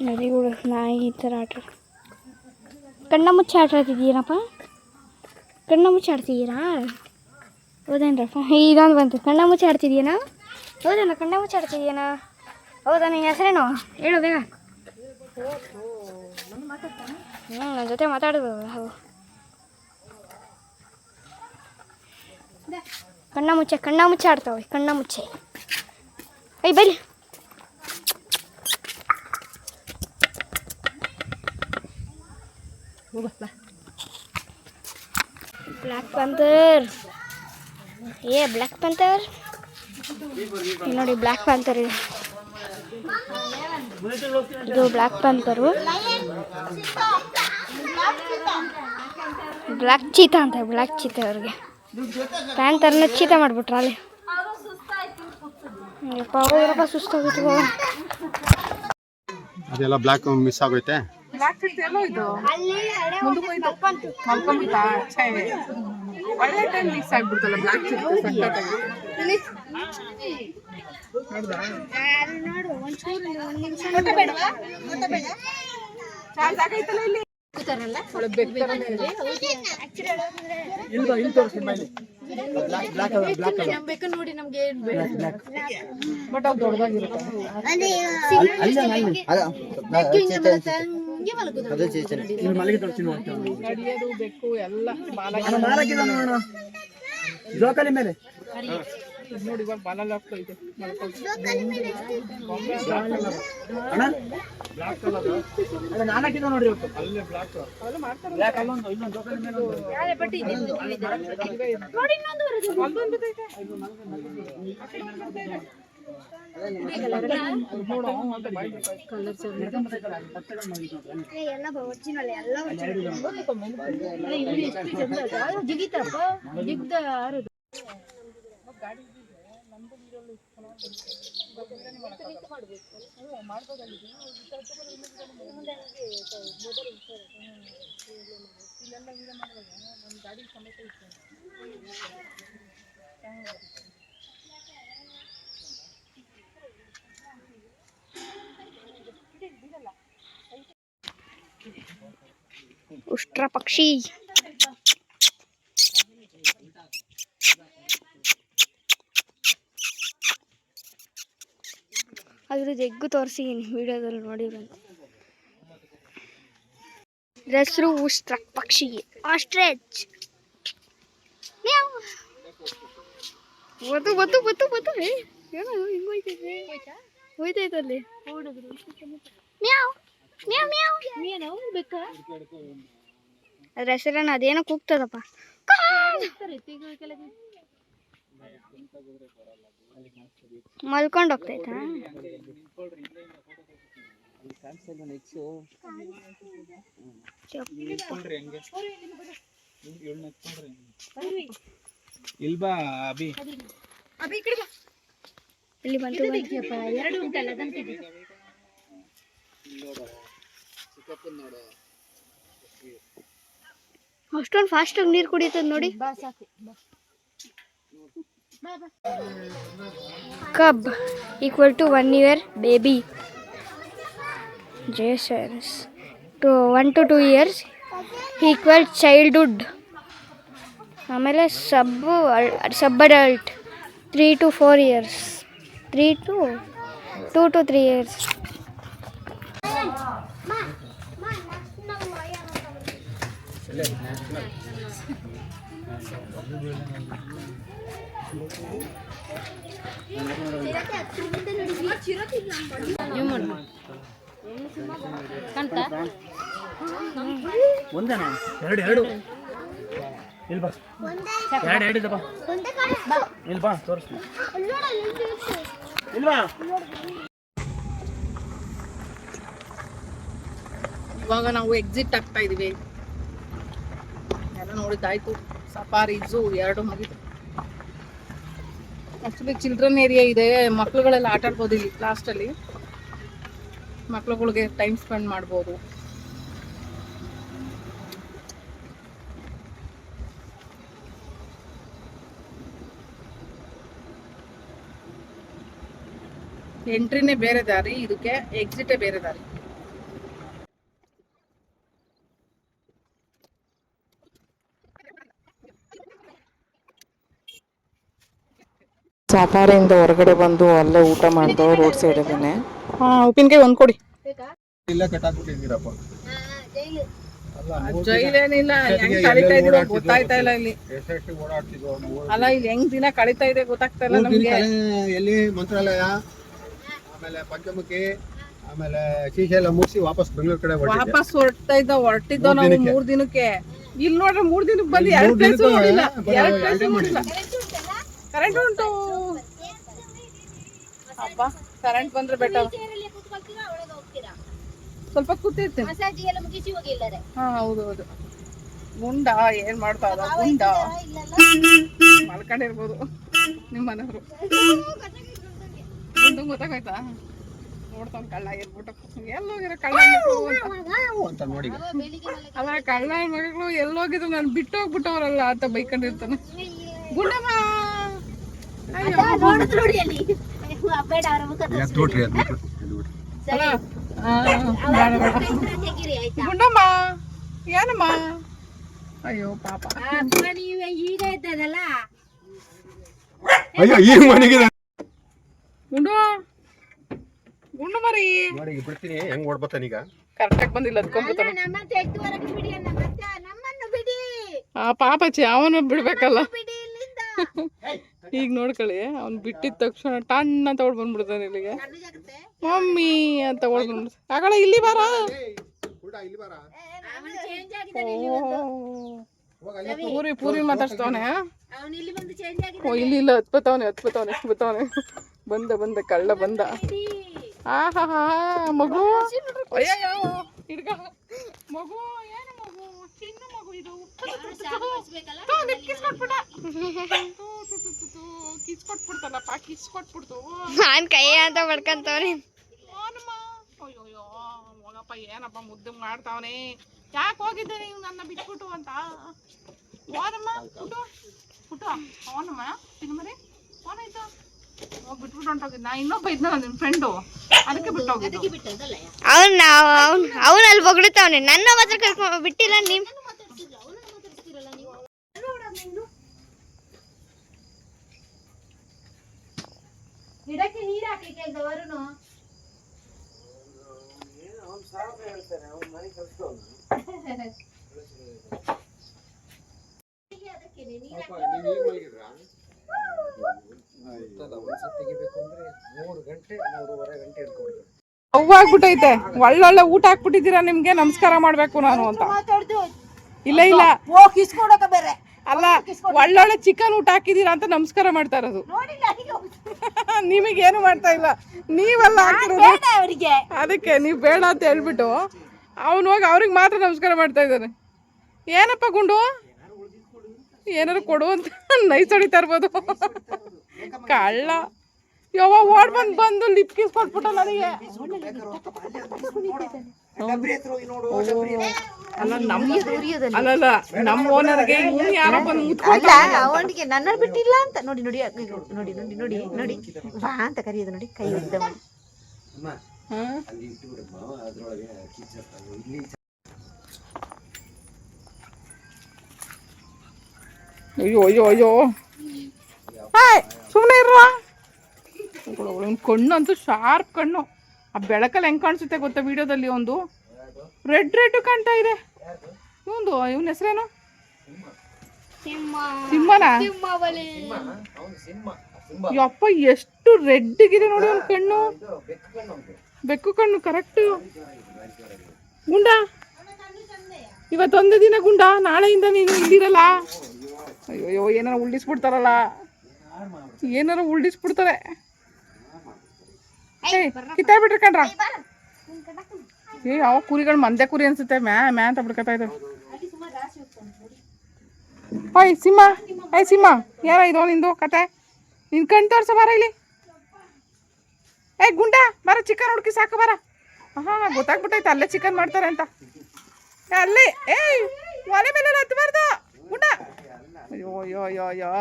ನದಿಗಳು ನಾಯಿ ಈ ಥರ ಆಟ. ಕಣ್ಣ ಮುಚ್ಚಿ ಆಟ ಆಡ್ತಿದ್ದೀನಪ್ಪ. ಕಣ್ಣ ಮುಚ್ಚಿ ಆಡ್ತಿದ್ದೀರಾ? ಹೌದೇನ್ರಪ್ಪ? ಇದೊಂದು ಬಂತು. ಕಣ್ಣ ಮುಚ್ಚಿ ಆಡ್ತಿದ್ದೀನಾ? ಹೌದೇನ? ಕಣ್ಣ ಮುಚ್ಚಿ ಆಡ್ತಿದ್ದೀನಾ? ಹೌದಾ? ನಿನ್ನ ಹೆಸರೇನು ಹೇಳು ಬೇಗ. ನನ್ನ ಜೊತೆ ಮಾತಾಡೋದು. ಹೌದು, ಕಣ್ಣ ಮುಚ್ಚೆ ಆಡ್ತಾವೆ. ಕಣ್ಣ ಮುಚ್ಚೆ. ಐ ಬರಿ. Black panther. ಬ್ಲ್ಯಾಕ್ ಪ್ಯಾಂಥರ್ ನೋಡಿ. ಬ್ಲ್ಯಾಕ್ ಪ್ಯಾಂಥರ್ ಇದು ಬ್ಲ್ಯಾಕ್ ಪ್ಯಾಂಥರು. ಬ್ಲ್ಯಾಕ್ ಚೀತಾ ಅಂತ. ಬ್ಲ್ಯಾಕ್ ಚೀತಾ ಅವ್ರಿಗೆ ಪ್ಯಾನ್ ತರನ ಚೀತ ಮಾಡ್ಬಿಟ್ರ ಅಲ್ಲಿ. ಹೋಗ್ರಪ್ಪ ಸುಸ್ತಾಗೋಯ್ತು. ಅದೆಲ್ಲ ಬ್ಲಾಕ್ ಮಿಸ್ ಆಗೋಯ್ತೆ. ಬ್ಲಾಕ್ ಸಿಕ್ತು ಎಲ್ಲೋ ಇದು ಮುಂದಕ್ಕೆ ಹೋಯ್ತು ಮಲ್ಕೊಂಬಿಟ್ಟ. ಒಳ್ಳೆ ಟೈಮ್ ಮಿಕ್ಸ್ ಆಗ್ಬಿಡ್ತಲ್ಲ ಬ್ಲಾಕ್ ಸಿಕ್ತು ಸಕ್ಕತ್ತಾಗಿ. ಚಾರ್ಜ್ ಆಗೈತಲ್ಲ ಇಲ್ಲಿ ಒಳ್ಳೆ ಬೆಕ್ತರನೇ ಇದೆ. ನೋಡಿ ನಮ್ಗೆ ಬಟ್ ಅದು ದೊಡ್ಡದಾಗಿರುತ್ತೆ. ನಡಿಯೋದು ಬೆಕ್ಕು ಎಲ್ಲ ನೋಡಿ ಇವಾಗ ಬಾಲಲ್ಲಿ ಆಗ್ತೈತೆ. ಉಷ್ಟ್ರ ಪಕ್ಷಿ ಅದ್ರದ್ದು ಎಗ್ಗು ತೋರಿಸಿದ್ದೀನಿ ವಿಡಿಯೋದಲ್ಲಿ ನೋಡಿರಂತ. ಹೆಸರು ಉಷ್ಟ್ರ ಪಕ್ಷಿ ಆಸ್ಟ್ರಿಚ್. ಬತ್ತು ಬತ್ತು ಬತ್ತು ಬತ್ತು ಏನೋ ಹಿಂಗೆ ಹೋಯ್ತೈತೆ ಹೋಯ್ತೈತಲ್ಲಿ. ಅದ್ರ ಹೆಸರೇನು ಅದೇನೋ ಕೂಗ್ತದಪ್ಪ. ಮಲ್ಕೊಂಡು ಹೋಗ್ತೈತಾ? ಇಲ್ಬಾ ಅಭಿ ಇಲ್ಲಿ ಬಂತು. ಎರಡು ಉಂಟಲ್ಲ ಅಷ್ಟೊಂದು ಫಾಸ್ಟಾಗಿ ನೀರು ಕುಡಿತದ ನೋಡಿ. Cub equal to 1 year baby. Jasons to 1 to 2 years equal childhood. ಆಮೇಲೆ ಸಬ್ adult 3 to 4 years. 2 to 3 years. ಇವಾಗ ನಾವು ಎಕ್ಸಿಟ್ ಆಗ್ತಾ ಇದೀವಿ. ಎಲ್ಲ ನೋಡಿದ್ದಾಯ್ತು. ಸಫಾರಿ ಝೂ 2 ಮುಗಿತು. ಆಕ್ಚುಲಿ ಚಿಲ್ಡ್ರನ್ ಏರಿಯಾ ಇದೆ. ಮಕ್ಳುಗಳೆಲ್ಲ ಆಟ ಆಡ್ಬೋದು ಇಲ್ಲಿ. ಲಾಸ್ಟಲ್ಲಿ ಮಕ್ಳುಗಳಿಗೆ ಟೈಮ್ ಸ್ಪೆಂಡ್ ಮಾಡ್ಬೋದು. ಎಂಟ್ರಿನೇ ಬೇರೆ ದಾರಿ, ಇದಕ್ಕೆ ಎಕ್ಸಿಟೇ ಬೇರೆ ದಾರಿ. ಸಫಾರಿಯಿಂದ ಹೊರಗಡೆ ಬಂದು ಅಲ್ಲೇ ಊಟ ಮಾಡ್ದೋ ರೋಡ್ ಸೈಡಲ್ಲೇ. ಉಪ್ಪಿನಕಾಯಿ ಒಂದು ಕೊಡಿ. ಇಲ್ಲ ಕಟ್ಟಾಕ್ಬಿಟ್ಟಿದ್ದೀರಪ್ಪ. ಜೈಲೇನಿಲ್ಲ, ಹೆಂಗ್ ಕಳೀತಾ ಇದೀವೋ ಗೊತ್ತಾಯ್ತಾ ಇಲ್ಲ ಇಲ್ಲಿ. ಅಲ್ಲ ಇಲ್ಲಿ ಹೆಂಗ್ ದಿನ ಕಳೀತಾ ಇದೆ ಗೊತ್ತಾಗ್ತಾ ಇಲ್ಲ ನಮ್ಗೆ. ಎಲ್ಲಿ ಮಂತ್ರಾಲಯ, ಆಮೇಲೆ ಪಂಚಮುಖಿ, ಆಮೇಲೆ ಶ್ರೀಶೈಲ ಮುಗಿಸಿ ವಾಪಸ್ ಬೆಂಗಳೂರು ಕಡೆ ವಾಪಸ್ ಹೊರಟಿದ್ದೋ ನಾವು 3 ದಿನಕ್ಕೆ. ಇಲ್ಲಿ ನೋಡ್ರೆ 3 ದಿನಕ್ಕೆ ಬಂದು 2 ಪ್ಲೇಸ್ ನೋಡಿಲ್ಲ. 2 ಪ್ಲೇಸ್ ನೋಡಿಲ್ಲ. ಕರೆಂಟ್ ಉಂಟು. ಅಪ್ಪ ಕರೆಂಟ್ ಬಂದ್ರೆ ಬೆಟರ್. ಸ್ವಲ್ಪ ಕೂತಿರ್ತೀನಿ. ಹಾ ಹೌದು ಹೌದು. ಗುಂಡ ಏನ್ ಮಾಡ್ತಾ ಇದ ಗುಂಡ ಮಲ್ಕೊಂಡಿರ್ಬೋದು ನಿಮ್ಮ ಮನೆಯವರು. ಗುಂಡು ಗೊತ್ತಾಗೋಯ್ತಾ? ನೋಡ್ತಾವ್ ಕಳ್ಳ ಎಲ್ಬಿಟ್ಟು ಎಲ್ಲೋಗಿರೋ ಕಳ್ಳ ಅಂತ ನೋಡಿ ಅಲ್ಲ ಕಳ್ಳ ಮಗಳು ಎಲ್ಲೋಗಿದ್ರು ನಾನು ಬಿಟ್ಟು ಹೋಗ್ಬಿಟ್ಟವ್ರಲ್ಲ ಅಂತ ಬೈಕೊಂಡಿರ್ತಾನೆ. ಗುಂಡಮ್ಮ ಗುಂಡಮ್ಮ ಏನಮ್ಮ? ಅಯ್ಯೋ ಪಾಪ. ಈಗ ಇದ್ದದಲ್ಲ ಅಯ್ಯೋ ಈ ಮನೆಗೆ ಗುಂಡು ಗುಂಡು ಮರಿ ನೋಡಿ ಬಿಡ್ತೀನಿ. ಹೆಂಗ್ ಓಡ್ಬತ್ತಾನ ಈಗ? ಕರೆಕ್ಟಾಗಿ ಬಂದಿಲ್ಲ ಅದ್ಕೊಂಡ್ಬಿಡ್ತಾನೆ. ನಮ್ಮ ತೆಗ್ದು ಹೊರಗೆ ಬಿಡಿ ಅಣ್ಣ, ಮತ್ತೆ ನಮ್ಮನ್ನು ಬಿಡಿ ಆ ಪಾಪಚ್ಚಿ ಅವನು ಬಿಡ್ಬೇಕಲ್ಲ. ಬಿಡಿ ಇಲ್ಲಿಂದ. ಈಗ ನೋಡ್ಕೊಳ್ಳಿ ಅವ್ನು ಬಿಟ್ಟಿದ ತಕ್ಷಣ ಟನ್ ಅಂತ ಓಡ್ ಬಂದ್ಬಿಡ್ತಾನೆ ಇಲ್ಲಿಗೆ. ಕಣ್ಣು ಜಾಗ್ರತೆ. ಮಮ್ಮಿ ಅಂತ ಓಡ್ ಬಂದ್ಬಿಡ್ತಾನೆ. ಆಗಳ ಇಲ್ಲಿ ಬಾರ. ಇಲ್ಲಿ ಬಾರ. ಅವನು ಚೇಂಜ್ ಆಗಿದ್ದಾನೆ ಇಲ್ಲಿ ಬಂದು. ಪೂರಿ ಪೂರಿ ಮಾತಾಡ್ಸ್ತವನೆ. ಅವನು ಇಲ್ಲಿ ಬಂದು ಚೇಂಜ್ ಆಗಿದ್ದಾನೆ. ಓ ಇಲ್ಲಿ ಇಲ್ಲ ಹತ್ಬತ್ತವನೆ ಬಂದ ಕಳ್ಳ ಬಂದ. ಆಹಾ ಮಗು ಅಯ್ಯಯ್ಯೋ ಹಿಡ್ಕ ಮಗು. ಏನು ಮಗು? ಚಿನ್ನ ಮಗು ಇದು. ಕಿಸ್ಕೊಟ್ಬಿಡ್ತಲ್ಲಪ್ಪ ಕಿಸ್ಕೊಟ್ಬಿಡ್ತು. ನಾನು ಕೈ ಅಂತ ಬಡ್ಕಂತವ್ರಿ. ಅಯ್ಯೋಯ್ಯೋ ಮಗಪ್ಪ ಏನಪ್ಪ ಮುದ್ದು ಮಾಡ್ತಾವನೆ. ಯಾಕೆ ಹೋಗಿದ್ದೆ ನೀವು ನನ್ನ ಬಿಟ್ಬಿಟ್ಟು ಅಂತ? ಹೋದಮ್ಮ ಪುಟ್ಟು ಅವನಮ್ಮ ತಿನ್ಮರಿ ಅವನಾಯ್ತು ಹೋಗಿ ಬಿಟ್ಬಿಟ್ಟು ಹೊಂಟೋಗಿದ್ದು. ನಾ ಇನ್ನೊಬ್ಬ ಇದ್ನ ನಿನ್ನ ಫ್ರೆಂಡು, ಅದಕ್ಕೆ ಬಿಟ್ಟೋಗಿದ್ದು. ಅವನಲ್ಲಿ ಬೊಗಳುತ್ತವನೆ. ನನ್ನ ಮಾತ್ರ ಕರ್ಕೊಂಡು ಬಿಟ್ಟಿಲ್ಲ ನೀವು. ಗಿಡಕ್ಕೆ ನೀರು ಹಾಕ್ಲಿಕ್ಕೆ ಹೇಳ್ದ ವರುಣು. ಅವ್ವಾಗ್ಬಿಟ್ಟೈತೆ. ಒಳ್ಳೊಳ್ಳೆ ಊಟ ಹಾಕ್ಬಿಟ್ಟಿದ್ದೀರಾ, ನಿಮ್ಗೆ ನಮಸ್ಕಾರ ಮಾಡ್ಬೇಕು ನಾನು ಅಂತ. ಇಲ್ಲ ಬೇರೆ ಅಲ್ಲ, ಒಳ್ಳೊಳ್ಳೆ ಚಿಕನ್ ಊಟ ಹಾಕಿದೀರಾ ಅಂತ ನಮಸ್ಕಾರ ಮಾಡ್ತಾ ಇರೋದು. ನಿಮಗೇನು ಮಾಡ್ತಾ ಇಲ್ಲ, ನೀವೆಲ್ಲ ಹಾಕಿರೋದು. ಅವರಿಗೆ ಅದಕ್ಕೆ ನೀವು ಬೇಡ ಅಂತ ಹೇಳ್ಬಿಟ್ಟು ಅವನು ಹೋಗಿ ಅವ್ರಿಗೆ ಮಾತ್ರ ನಮಸ್ಕಾರ ಮಾಡ್ತಾ ಇದ್ದಾನೆ. ಏನಪ್ಪ ಗುಂಡು ಏನಾರು ಕೊಡು ಅಂತ ನೈಸ್ ಹೊಡಿತಾ ಇರ್ಬೋದು. ಕಳ್ಳ ಯಾವ ಓಡ್ ಬಂದು ಲಿಪ್ ಕಿಸ್ ಕೊಟ್ಬಿಟ್ಟ ನನಗೆ. ಅಲ್ಲಲ್ಲ ನಮ್ಮ ಓನರ್ಗೆ ಯಾರೋ ಬಂದು ಅವನಿಗೆ ನನ್ನ ಬಿಟ್ಟಿಲ್ಲ ಅಂತ ನೋಡಿ ನೋಡಿ ನೋಡಿ ನೋಡಿ ನೋಡಿ ನೋಡಿ ಬಾ ಅಂತ ಕರೆಯೋದು ನೋಡಿ. ಕೈ ಉದ್ದ ಮಾಡಿ ಅಯ್ಯೋ ಅಯ್ಯೋ ಅಯ್ಯೋ ಹಾಯ್ ಸುಮ್ಮನೆ ಇರುವ. ಕಣ್ಣು ಅಂತೂ ಶಾರ್ಪ್ ಕಣ್ಣು. ಆ ಬೆಳಕಲ್ಲಿ ಹೆಂಗೆ ಕಾಣಿಸುತ್ತೆ ಗೊತ್ತಾ ವಿಡಿಯೋದಲ್ಲಿ? ಒಂದು ರೆಡ್ ಕಾಣ್ತಾ ಇದೆ. ಇವನ ಹೆಸರೇನು? ಸಿಂಹನಾ? ಯಪ್ಪ ಎಷ್ಟು ರೆಡ್ಗಿದೆ ನೋಡಿ ಅವ್ನ ಕಣ್ಣು. ಬೆಕ್ಕು ಕಣ್ಣು ಕರೆಕ್ಟ್. ಗುಂಡ ಇವತ್ತೊಂದೇ ದಿನ ಗುಂಡ, ನಾಳೆಯಿಂದ ನೀನು ಇಲ್ಲಿರಲ್ಲ. ಅಯ್ಯೋ ಏನಾರ ಉಳ್ಳಿಸ್ಬಿಡ್ತಾರಲ್ಲ, ಏನಾರ ಉಳ್ಳಿಸ್ಬಿಡ್ತಾರೆ. ಕಿತ್ತಾಡ್ಬಿಟ್ರಿ ಕಣ್ರ. ಯಾವ ಕುರಿಗಳು ಮಂದೆ ಕುರಿ ಅನ್ಸುತ್ತೆ. ಮ್ಯಾ ಅಂತ ಬಿಡ್ಕೊತಾ ಇದ್ದಾವೆ. ಹಾಯ್ ಸಿಂಹ, ಸಿಂಹ ಯಾರ ಇದು ನಿಂದು ಕತೆ? ನಿನ್ ಕಣ್ ತೋರ್ಸ ಬಾರ ಇಲ್ಲಿ. ಗುಂಡ ಬರ ಚಿಕನ್ ಹುಡುಕಿ ಸಾಕು ಬರ. ಗೊತ್ತಾಗ್ಬಿಟ್ಟೈತೆ ಅಲ್ಲೇ ಚಿಕನ್ ಮಾಡ್ತಾರೆ ಅಂತ. ಅಲ್ಲೇ ಒಲೆ ಮೇಲೆ ಹತ್ತಬಾರ್ದು ಗುಂಡ. ಅಯ್ಯೋ ಅಯ್ಯೋ ಅಯ್ಯೋ ಅಯ್ಯೋ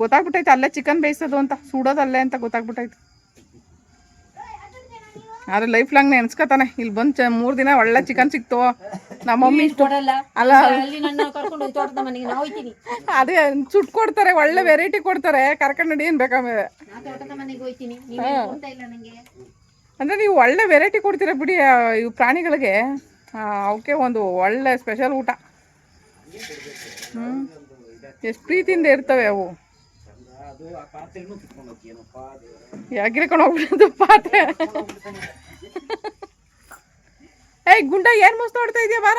ಗೊತ್ತಾಗ್ಬಿಟ್ಟೈತೆ ಅಲ್ಲೇ ಚಿಕನ್ ಬೇಯಿಸೋದು ಅಂತ, ಸುಡೋದಲ್ಲೇ ಅಂತ ಗೊತ್ತಾಗ್ಬಿಟ್ಟೈತೆ. ಆದ್ರೆ ಲೈಫ್ ಲಾಂಗ್ ನೆನ್ಸ್ಕೊತಾನೆ. ಇಲ್ಲಿ ಬಂದು 3 ದಿನ ಒಳ್ಳೆ ಚಿಕನ್ ಸಿಕ್ತು. ನಮ್ಮ ಮಮ್ಮಿ ಅಲ್ಲ ಅದೇ ಸುಟ್ ಕೊಡ್ತಾರೆ, ಒಳ್ಳೆ ವೆರೈಟಿ ಕೊಡ್ತಾರೆ. ಕರ್ಕೊಂಡು ನಡಿ ಏನ್ ಬೇಕಾಮೇಲೆ. ಅಂದ್ರೆ ನೀವು ಒಳ್ಳೆ ವೆರೈಟಿ ಕೊಡ್ತೀರಾ ಬಿಡಿ. ಇವು ಪ್ರಾಣಿಗಳಿಗೆ ಅವಕ್ಕೆ ಒಂದು ಒಳ್ಳೆ ಸ್ಪೆಷಲ್ ಊಟ. ಎಷ್ಟು ಪ್ರೀತಿಯಿಂದ ಇರ್ತವೆ ಅವು. ಯಾಕಿರ್ಕೊಂಡು ಹೋಗ್ಬಿಡೋದು ಪಾತ್ರೆ. ಗುಂಡ ಏನ್ ಮಸ್ತ್ ನೋಡ್ತಾ ಇದೆಯಾ ಬಾರ.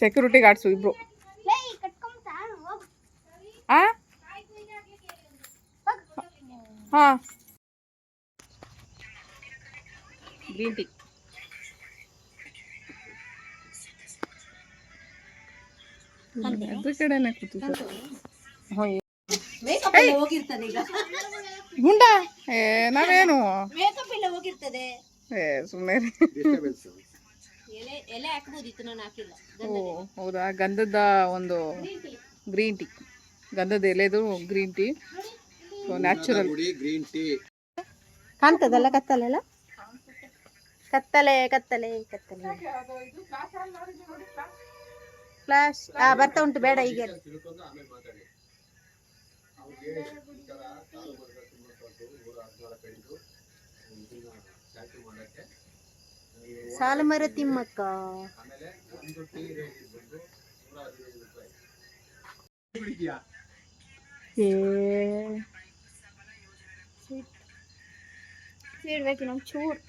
ಸೆಕ್ಯೂರಿಟಿ ಗಾರ್ಡ್ಸು ಇಬ್ರು. ಹಾ ಗ್ರೀನ್ ಟೀ ಅದ್ರ ಕಡೆನೆ ಕೂತಿದ್ದಾರೆ. ಮೇಕಪ್ ಎಲ್ಲ ಹೋಗಿರ್ತದೆ ಈಗ. ಗುಂಡ ಏ ನಾವೇನು ಮೇಕಪ್ ಎಲ್ಲ ಹೋಗಿರ್ತದೆ. ಏ ಸುಮ್ಮನೆ ಎಲೆ ಎಲೆ ಹಾಕ್ಬೋದಿತ್ತು, ನಾನು ಹಾಕಿಲ್ಲ. ಓ ಹೌದಾ, ಗಂಧದ ಒಂದು ಗ್ರೀನ್ ಟೀ, ಗಂಧದ ಎಲೆದು green tea, natural green tea ಕಾಣ್ತದಲ್ಲ ಕತ್ತಲೆಲ್ಲ, ಕತ್ತಲೆ ಕತ್ತಲೆ ಕತ್ತಲೆ ಫ್ಲಾಶ್ ಬರ್ತಾ ಉಂಟು, ಬೇಡ ಈಗ. ಸಾಲುಮರ ತಿಮ್ಮಕ್ಕ ಇಡ್ಬೇಕು ಇನ್ನೊಂದು ಚೂರು.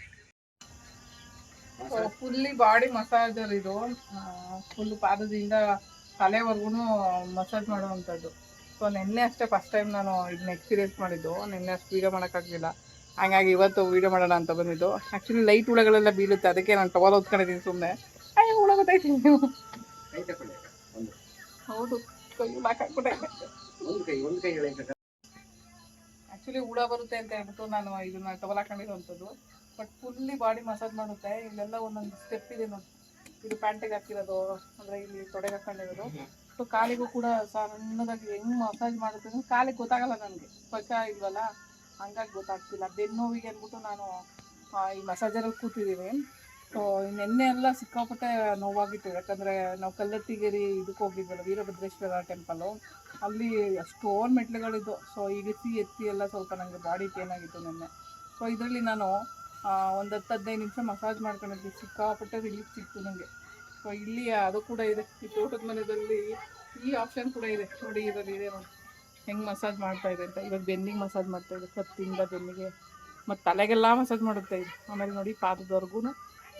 ಫುಲ್ಲಿ ಬಾಡಿ ಮಸಾಜರ್ ಇದು, ಫುಲ್ ಪಾದದಿಂದ ತಲೆವರೆಗೂ ಮಸಾಜ್ ಮಾಡುವಂಥದ್ದು. ಸೊ ನಿನ್ನೆ ಅಷ್ಟೇ ಫಸ್ಟ್ ಟೈಮ್ ನಾನು ಇದನ್ನ ಎಕ್ಸ್ಪೀರಿಯೆನ್ಸ್ ಮಾಡಿದ್ದು. ನಿನ್ನೆ ಅಷ್ಟು ವೀಡಿಯೋ ಮಾಡೋಕ್ಕಾಗಲಿಲ್ಲ, ಹಾಗಾಗಿ ಇವತ್ತು ವೀಡಿಯೋ ಮಾಡೋಣ ಅಂತ ಬಂದಿದ್ದು. ಆ್ಯಕ್ಚುಲಿ ಲೈಟ್ ಹುಳಗಳೆಲ್ಲ ಬೀಳುತ್ತೆ, ಅದಕ್ಕೆ ನಾನು ಟವಲ್ ಹೊತ್ಕೊಂಡಿದ್ದೀನಿ ಸುಮ್ಮನೆ. ಅಯ್ಯೋ ಹುಳ ಗೊತ್ತಾಯ್ತು ನೀವು. ಹೌದು, ಕೈ ಹಾಕಾಕ್ಬಿಟ್ಟೈತೆ. ಆ್ಯಕ್ಚುಲಿ ಹುಳ ಬರುತ್ತೆ ಅಂತ ಹೇಳ್ಬಿಟ್ಟು ನಾನು ಇದನ್ನ ಟವಲ್ ಹಾಕೊಂಡಿರೋವಂಥದ್ದು. ಬಟ್ ಫುಲ್ಲಿ ಬಾಡಿ ಮಸಾಜ್ ಮಾಡುತ್ತೆ. ಇಲ್ಲೆಲ್ಲ ಒಂದೊಂದು ಸ್ಟೆಪ್ ಇದೆ ನೋಡಿ. ಇದು ಪ್ಯಾಂಟಿಗೆ ಹಾಕಿರೋದು, ಅಂದರೆ ಇಲ್ಲಿ ತೊಡೆಗೆ ಹಾಕೊಂಡಿರೋದು. ಸೊ ಕಾಲಿಗೂ ಕೂಡ ಸಣ್ಣದಾಗಿ ಹೆಂಗೆ ಮಸಾಜ್ ಮಾಡುತ್ತೆ ಅಂದರೆ ಕಾಲಿಗೆ ಗೊತ್ತಾಗಲ್ಲ ನನಗೆ, ಸ್ವಚ್ಛ ಇಲ್ವಲ್ಲ, ಹಂಗಾಗಿ ಗೊತ್ತಾಗ್ತಿಲ್ಲ. ಬೆನ್ನೋವಿಗೆ ಅಂದ್ಬಿಟ್ಟು ನಾನು ಈ ಮಸಾಜರಲ್ಲಿ ಕೂತಿದ್ದೀನಿ. ಸೊ ನಿನ್ನೆ ಎಲ್ಲ ಸಿಕ್ಕಾಪಟ್ಟೆ ನೋವಾಗಿತ್ತು, ಯಾಕಂದರೆ ನಾವು ಕಲ್ಲತ್ತಿಗೇರಿ ಇದಕ್ಕೆ ಹೋಗಿದ್ವಲ್ಲ, ವೀರಭದ್ರೇಶ್ವರ ಟೆಂಪಲ್ಲು, ಅಲ್ಲಿ ಅಷ್ಟೊಂದು ಮೆಟ್ಲುಗಳಿದ್ದು. ಸೊ ಇಳಿಸಿ ಎತ್ತಿ ಎಲ್ಲ ಸ್ವಲ್ಪ ನನಗೆ ಬಾಡಿ ಪೇನ್ ಆಗಿತ್ತು ನಿನ್ನೆ. ಸೊ ಇದರಲ್ಲಿ ನಾನು ಒಂದು 10-15 ನಿಮಿಷ ಮಸಾಜ್ ಮಾಡ್ಕೊಂಡಿದ್ದೆ, ಸಿಕ್ಕಾಪಟ್ಟೆ ರಿಲೀಫ್ ಸಿಕ್ತು ನನಗೆ. ಸೊ ಇಲ್ಲಿ ಅದು ಕೂಡ ಇದೆ, ಈ ತೋಟದ ಮನೆಯಲ್ಲಿ ಈ ಆಪ್ಷನ್ ಕೂಡ ಇದೆ ನೋಡಿ. ಇದರಲ್ಲಿ ಇದೆ ನೋಡಿ ಹೆಂಗೆ ಮಸಾಜ್ ಮಾಡ್ತಾ ಇದೆ ಅಂತ. ಇವಾಗ ಬೆನ್ನಿಗೆ ಮಸಾಜ್ ಮಾಡ್ತಾ ಇದೆ, ಕತ್ತಿಂದ ಬೆನ್ನಿಗೆ ಮತ್ತು ತಲೆಗೆಲ್ಲ ಮಸಾಜ್ ಮಾಡುತ್ತಾ ಇದೆ. ಆಮೇಲೆ ನೋಡಿ ಪಾದದವರೆಗೂ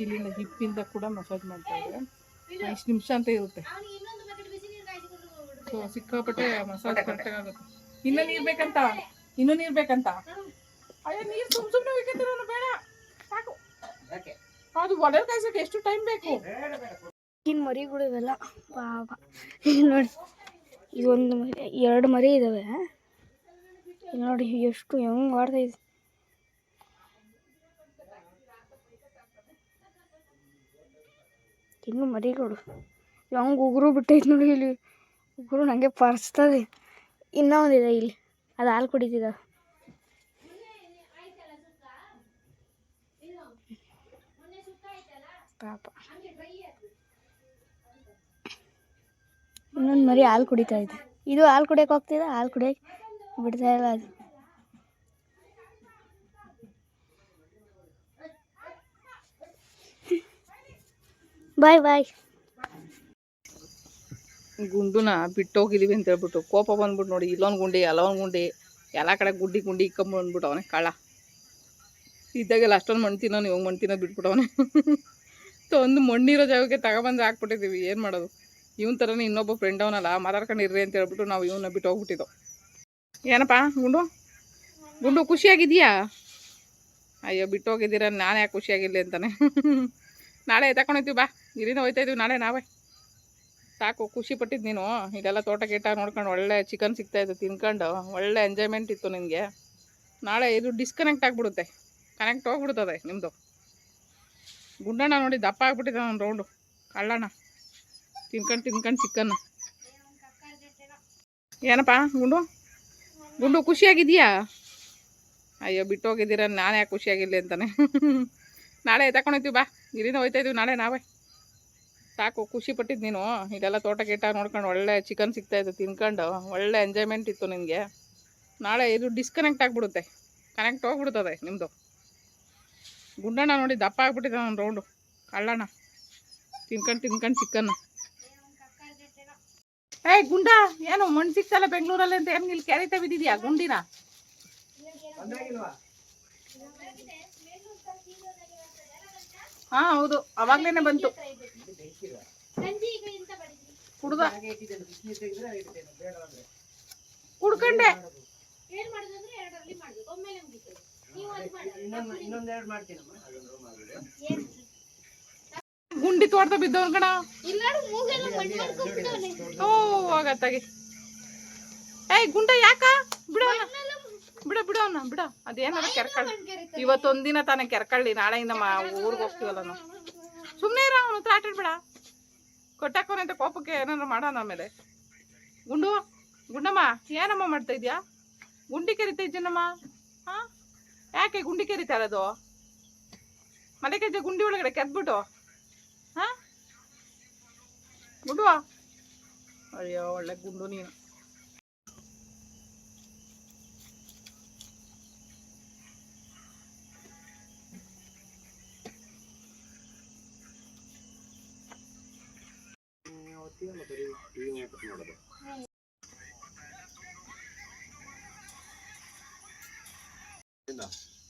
ಇಲ್ಲಿಂದ ಹಿಪ್ಪಿಂದ ಕೂಡ ಮಸಾಜ್ ಮಾಡ್ತಾ ಇದೆ. ಇಷ್ಟು ನಿಮಿಷ ಅಂತ ಇರುತ್ತೆ. ಸೊ ಸಿಕ್ಕಾಪಟ್ಟೆ ಮಸಾಜ್ ಕರೆಕ್ಟಾಗಿ ಆಗುತ್ತೆ. ಇನ್ನೂ ನೀರು ಬೇಕಂತ, ಇನ್ನೂ ನೀರು ಬೇಕಂತ. ಅಯ್ಯೋ ನೀರು ಸುಮ್ಮನೆ ಬೇಕಂತ ಬೇಡ, ಸಾಕು. ಅದು ಒಡೆದು ಕಾಯಿಸೋಕೆ ಎಷ್ಟು ಟೈಮ್ ಬೇಕು? ಇನ್ನು ಮರಿಗಳು ಇವೆಲ್ಲ ಪಾಪ ನೋಡಿ. ಇದೊಂದು ಮರಿ, 2 ಮರಿ ಇದ್ದಾವೆ. ಇಲ್ಲಿ ನೋಡಿ ಎಷ್ಟು ಹೆಂಗೆ ಮಾಡ್ತಾಯಿದೆ. ಇನ್ನು ಮರಿಗಳು ಹೆಂಗೆ ಉಗುರು ಬಿಟ್ಟೈತೆ ನೋಡಿ. ಇಲ್ಲಿ ಉಗುರು ನನಗೆ ಪರ್ಸ್ತದೆ. ಇನ್ನೂ ಒಂದಿದೆ ಇಲ್ಲಿ, ಅದು ಹಾಲು ಕುಡಿತಿದ್ದಾವೆ ಪಾಪ. ಇನ್ನೊಂದು ಮರಿ ಹಾಲು ಕುಡಿತಾ ಇದೆ. ಇದು ಹಾಲು ಕುಡಿಯೋಕೆ ಹೋಗ್ತಿದೆ, ಹಾಲು ಕುಡಿಯೋಕೆ ಬಿಡ್ತಾ ಇಲ್ಲ ಅದು. ಬಾಯ್ ಬಾಯ್. ಗುಂಡುನ ಬಿಟ್ಟೋಗಿದ್ದೀವಿ ಅಂತ ಹೇಳ್ಬಿಟ್ಟು ಕೋಪ ಬಂದ್ಬಿಟ್ಟು ನೋಡಿ, ಇಲ್ಲೊಂದು ಗುಂಡಿ ಅಲ್ಲೊಂದು ಗುಂಡಿ, ಎಲ್ಲ ಕಡೆ ಗುಡ್ಡಿ ಗುಂಡಿ ಇಕ್ಕೊಂಬಂದ್ಬಿಟ್ಟು ಅವನೇ ಕಳ್ಳ. ಇದ್ದಾಗೆಲ್ಲ ಅಷ್ಟೊಂದು ಮಣ್ಣು ತಿನ್ನೋನು, ಇವಾಗ ಮಣ್ಣು ತಿನ್ನೋದು ಬಿಟ್ಬಿಟ್ಟವನೇ. ಸೊ ಒಂದು ಮಣ್ಣಿರೋ ಜಾಗಕ್ಕೆ ತಗೊಬಂದು ಹಾಕ್ಬಿಟ್ಟಿದ್ದೀವಿ, ಏನು ಮಾಡೋದು. ಇವನ ಥರನೇ ಇನ್ನೊಬ್ಬ ಫ್ರೆಂಡ್ ಅವನಲ್ಲ, ಮಾತಾಡ್ಕೊಂಡು ಇರ್ರಿ ಅಂತ ಹೇಳ್ಬಿಟ್ಟು ನಾವು ಇವನ್ನ ಬಿಟ್ಟು ಹೋಗ್ಬಿಟ್ಟಿದ್ದೋ. ಏನಪ್ಪ ಗುಂಡು, ಗುಂಡು ಖುಷಿಯಾಗಿದೆಯಾ? ಅಯ್ಯೋ ಬಿಟ್ಟು ಹೋಗಿದ್ದೀರ, ನಾನು ಯಾಕೆ ಖುಷಿಯಾಗಿರಲಿ ಅಂತಾನೆ. ನಾಳೆ ತಗೊಂಡೋಗ್ತೀವಿ ಬಾ, ಇಲ್ಲಿಂದ ಹೋಗ್ತಾಯಿದ್ದೀವಿ ನಾಳೆ ನಾವೇ. ಸಾಕು, ಖುಷಿ ಪಟ್ಟಿದ್ದು ನೀನು. ಇದೆಲ್ಲ ತೋಟ ಗೀಟ ನೋಡ್ಕೊಂಡು ಒಳ್ಳೆ ಚಿಕನ್ ಸಿಗ್ತಾಯಿತ್ತು ತಿನ್ಕೊಂಡು, ಒಳ್ಳೆ ಎಂಜಾಯ್ಮೆಂಟ್ ಇತ್ತು ನಿನಗೆ. ನಾಳೆ ಇದು ಡಿಸ್ಕನೆಕ್ಟ್ ಆಗಿಬಿಡುತ್ತೆ, ಕನೆಕ್ಟ್ ಹೋಗ್ಬಿಡ್ತದೆ ನಿಮ್ಮದು. ಗುಂಡಣ್ಣ ನೋಡಿ ದಪ್ಪ ಆಗ್ಬಿಟ್ಟಿದೆ ನಾನು ರೌಂಡು, ಕಳ್ಳಣ್ಣ ತಿನ್ಕೊಂಡು ಚಿಕನ್ನ. ಏನಪ್ಪ ಗುಂಡು, ಗುಂಡು ಖುಷಿಯಾಗಿದೆಯಾ? ಅಯ್ಯೋ ಬಿಟ್ಟು ಹೋಗಿದ್ದೀರ, ನಾನು ಯಾಕೆ ಖುಷಿಯಾಗಿರಲಿ ಅಂತಾನೆ. ನಾಳೆ ತಗೊಂಡೋಗ್ತೀವಿ ಬಾ, ಇಲ್ಲಿಂದ ಹೋಗ್ತಾಯಿದ್ದೀವಿ ನಾಳೆ ನಾವೇ. ಸಾಕು, ಖುಷಿ ಪಟ್ಟಿದ್ದು ನೀನು. ಇದೆಲ್ಲ ತೋಟ ಗೀಟ ನೋಡ್ಕೊಂಡು ಒಳ್ಳೆ ಚಿಕನ್ ಸಿಗ್ತಾಯಿತ್ತು ತಿನ್ಕೊಂಡು, ಒಳ್ಳೆ ಎಂಜಾಯ್ಮೆಂಟ್ ಇತ್ತು ನಿನಗೆ. ನಾಳೆ ಇದು ಡಿಸ್ಕನೆಕ್ಟ್ ಆಗಿಬಿಡುತ್ತೆ, ಕನೆಕ್ಟ್ ಹೋಗ್ಬಿಡ್ತದೆ ನಿಮ್ಮದು. ಗುಂಡಣ್ಣ ನೋಡಿ ದಪ್ಪ ಆಗ್ಬಿಟ್ಟಿದೆ ನಾನು ರೌಂಡು, ಕಳ್ಳಣ್ಣ ತಿನ್ಕೊಂಡು ಚಿಕನ್ನ. ಏಯ್ ಗುಂಡ, ಏನು ಮಣ್ಣು ಸಿಗ್ತಲ್ಲ ಬೆಂಗಳೂರಲ್ಲಿ ಅಂತ ಏನು ಇಲ್ಲಿ ಕೆರಿತಾ ಬಿದ್ದಿದ್ಯಾ ಗುಂಡಿನ? ಹಾಂ ಹೌದು, ಅವಾಗ್ಲೇನೆ ಬಂತು. ಕುಡ್ದ ಕುಡ್ಕಂಡೆ. ಗುಂಡಿ ತೋಡ್ದ ಬಿದ್ದವನ್ ಕಣ ಓ ಹೋಗತ್ತಾಗಿ ಏಯ್ ಗುಂಡ ಯಾಕ ಬಿಡೋಣ ಬಿಡ ಅದೇನಾರ ಕೆರ್ಕಳ್ಳಿ ಇವತ್ತೊಂದಿನ ತಾನೇ ಕೆರ್ಕಳ್ಳಿ ನಾಳೆಯಿಂದ ಊರಿಗೆ ಹೋಗ್ತೀವಲ್ಲ ನಾವು ಸುಮ್ಮನೆ ಇರೋ ಅವನ ಹತ್ರ ಆಟಾಡ್ಬೇಡ ಕೊಟ್ಟಾಕೋನಂತ ಕೋಪಕ್ಕೆ ಏನಾರ ಮಾಡೋಣ ಆಮೇಲೆ ಗುಂಡಮ್ಮ ಏನಮ್ಮ ಮಾಡ್ತಾ ಇದ್ಯಾ ಗುಂಡಿ ಕೆರಿತಾ ಇದ್ದೀನಮ್ಮ ಹಾ ಯಾಕೆ ಗುಂಡಿ ಕೆರಿತಾ ಇರೋದು ಮನೆಗೆ ಗುಂಡಿ ಒಳಗಡೆ ಕೆದ್ಬಿಟ್ಟು ಹಾ ಗುಂಡುವ ಅಯ್ಯೋ ಒಳ್ಳೆ ಗುಂಡು ನೀನು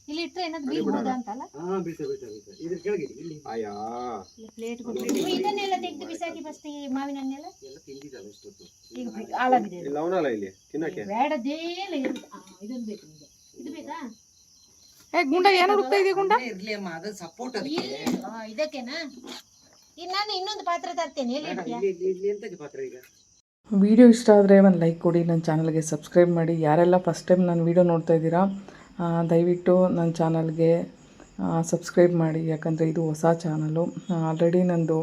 ಇಲ್ಲಿ ಇಟ್ಟರೆ ಏನಾದ್ರು ಬೀಳ್ಬೋದಾ ಅಂತಲ್ಲ ಇದ್ರ ಕೆಳಗೆ ಇಲ್ಲಿ ಅಯ್ಯಾ ಪ್ಲೇಟ್ ಇದನ್ನೆಲ್ಲ ತೆಗೆದು ಬಿಸಾಕಿ ಫಸ್ಟ್ ಈ ಮಾವಿನ ಹಣ್ಣೆಲ್ಲ ಎಲ್ಲ ತಿಂದಿದ್ದಲ್ಲ ಇಷ್ಟೊತ್ತು ಈಗ ಹಾಳಾಗಿದೆ ಇಲ್ಲ ಅವನಲ್ಲ ಇಲ್ಲಿ ತಿನ್ನಕ್ಕೆ ಬೇಡದೇಲ್ಲ ಇದೊಂದು ಬೇಕು ನಿಮಗೆ ಇದು ಬೇಕಾ ಏ ಗುಂಡ ಏನು ಹುಡುಕ್ತಾ ಇದೀಯ ಗುಂಡ ಇದಕ್ಕೆನಾ ಈಗ ನಾನು ಇನ್ನೊಂದು ಪಾತ್ರೆ ತರ್ತೇನೆ ಎಲ್ಲಿ ಇಡ್ತೀಯಾ ಇಲ್ಲಿ ಎಂತಕ್ಕೆ ಪಾತ್ರ ಈಗ ವಿಡಿಯೋ ಇಷ್ಟ ಆದರೆ ಒಂದು ಲೈಕ್ ಕೊಡಿ, ನನ್ನ ಚಾನಲ್ಗೆ ಸಬ್ಸ್ಕ್ರೈಬ್ ಮಾಡಿ. ಯಾರೆಲ್ಲ ಫಸ್ಟ್ ಟೈಮ್ ನನ್ನ ವಿಡಿಯೋ ನೋಡ್ತಾ ಇದ್ದೀರಾ ದಯವಿಟ್ಟು ನನ್ನ ಚಾನಲ್ಗೆ ಸಬ್ಸ್ಕ್ರೈಬ್ ಮಾಡಿ, ಯಾಕಂದರೆ ಇದು ಹೊಸ ಚಾನಲು. ಆಲ್ರೆಡಿ ನಂದು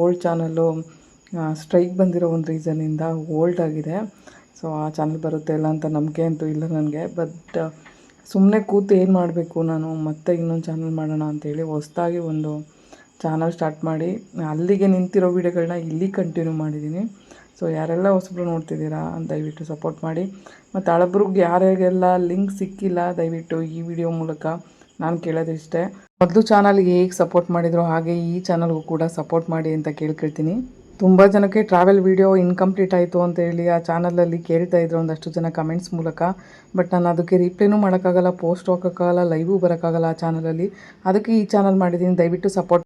ಓಲ್ಡ್ ಚಾನಲ್ಲು ಸ್ಟ್ರೈಕ್ ಬಂದಿರೋ ಒಂದು ರೀಸನ್ನಿಂದ ಓಲ್ಡ್ ಆಗಿದೆ. ಸೊ ಆ ಚಾನಲ್ ಬರುತ್ತೆ ಇಲ್ಲ ಅಂತ ನಂಬಿಕೆ ಅಂತೂ ಇಲ್ಲ ನನಗೆ. ಬಟ್ ಸುಮ್ಮನೆ ಕೂತು ಏನು ಮಾಡಬೇಕು, ನಾನು ಮತ್ತೆ ಇನ್ನೊಂದು ಚಾನಲ್ ಮಾಡೋಣ ಅಂಥೇಳಿ ಹೊಸದಾಗಿ ಒಂದು ಚಾನಲ್ ಸ್ಟಾರ್ಟ್ ಮಾಡಿ ಅಲ್ಲಿಗೆ ನಿಂತಿರೋ ವೀಡಿಯೋಗಳನ್ನ ಇಲ್ಲಿ ಕಂಟಿನ್ಯೂ ಮಾಡಿದ್ದೀನಿ. ಸೊ ಯಾರೆಲ್ಲ ಹೊಸಬ್ರು ನೋಡ್ತಿದ್ದೀರಾ ದಯವಿಟ್ಟು ಸಪೋರ್ಟ್ ಮಾಡಿ. ಮತ್ತು ಹಳಬ್ರಿಗೆ ಯಾರಿಗೆಲ್ಲ ಲಿಂಕ್ ಸಿಕ್ಕಿಲ್ಲ ದಯವಿಟ್ಟು ಈ ವಿಡಿಯೋ ಮೂಲಕ ನಾನು ಕೇಳೋದಿಷ್ಟೇ, ಮೊದಲು ಚಾನಲ್ಗೆ ಹೇಗೆ ಸಪೋರ್ಟ್ ಮಾಡಿದ್ರು ಹಾಗೆ ಈ ಚಾನಲ್ಗೂ ಕೂಡ ಸಪೋರ್ಟ್ ಮಾಡಿ ಅಂತ ಕೇಳ್ಕೊಳ್ತೀನಿ. ತುಂಬ ಜನಕ್ಕೆ ಟ್ರಾವೆಲ್ ವೀಡಿಯೋ ಇನ್ಕಂಪ್ಲೀಟ್ ಆಯಿತು ಅಂತೇಳಿ ಆ ಚಾನಲಲ್ಲಿ ಕೇಳ್ತಾ ಇದ್ರು ಒಂದಷ್ಟು ಜನ ಕಮೆಂಟ್ಸ್ ಮೂಲಕ. ಬಟ್ ನಾನು ಅದಕ್ಕೆ ರಿಪ್ಲೈನೂ ಮಾಡೋಕ್ಕಾಗಲ್ಲ, ಪೋಸ್ಟ್ ಹಾಕೋಕ್ಕಾಗಲ್ಲ, ಲೈವು ಬರೋಕ್ಕಾಗಲ್ಲ ಆ ಚಾನಲಲ್ಲಿ. ಅದಕ್ಕೆ ಈ ಚಾನಲ್ ಮಾಡಿದ್ದೀನಿ, ದಯವಿಟ್ಟು ಸಪೋರ್ಟ್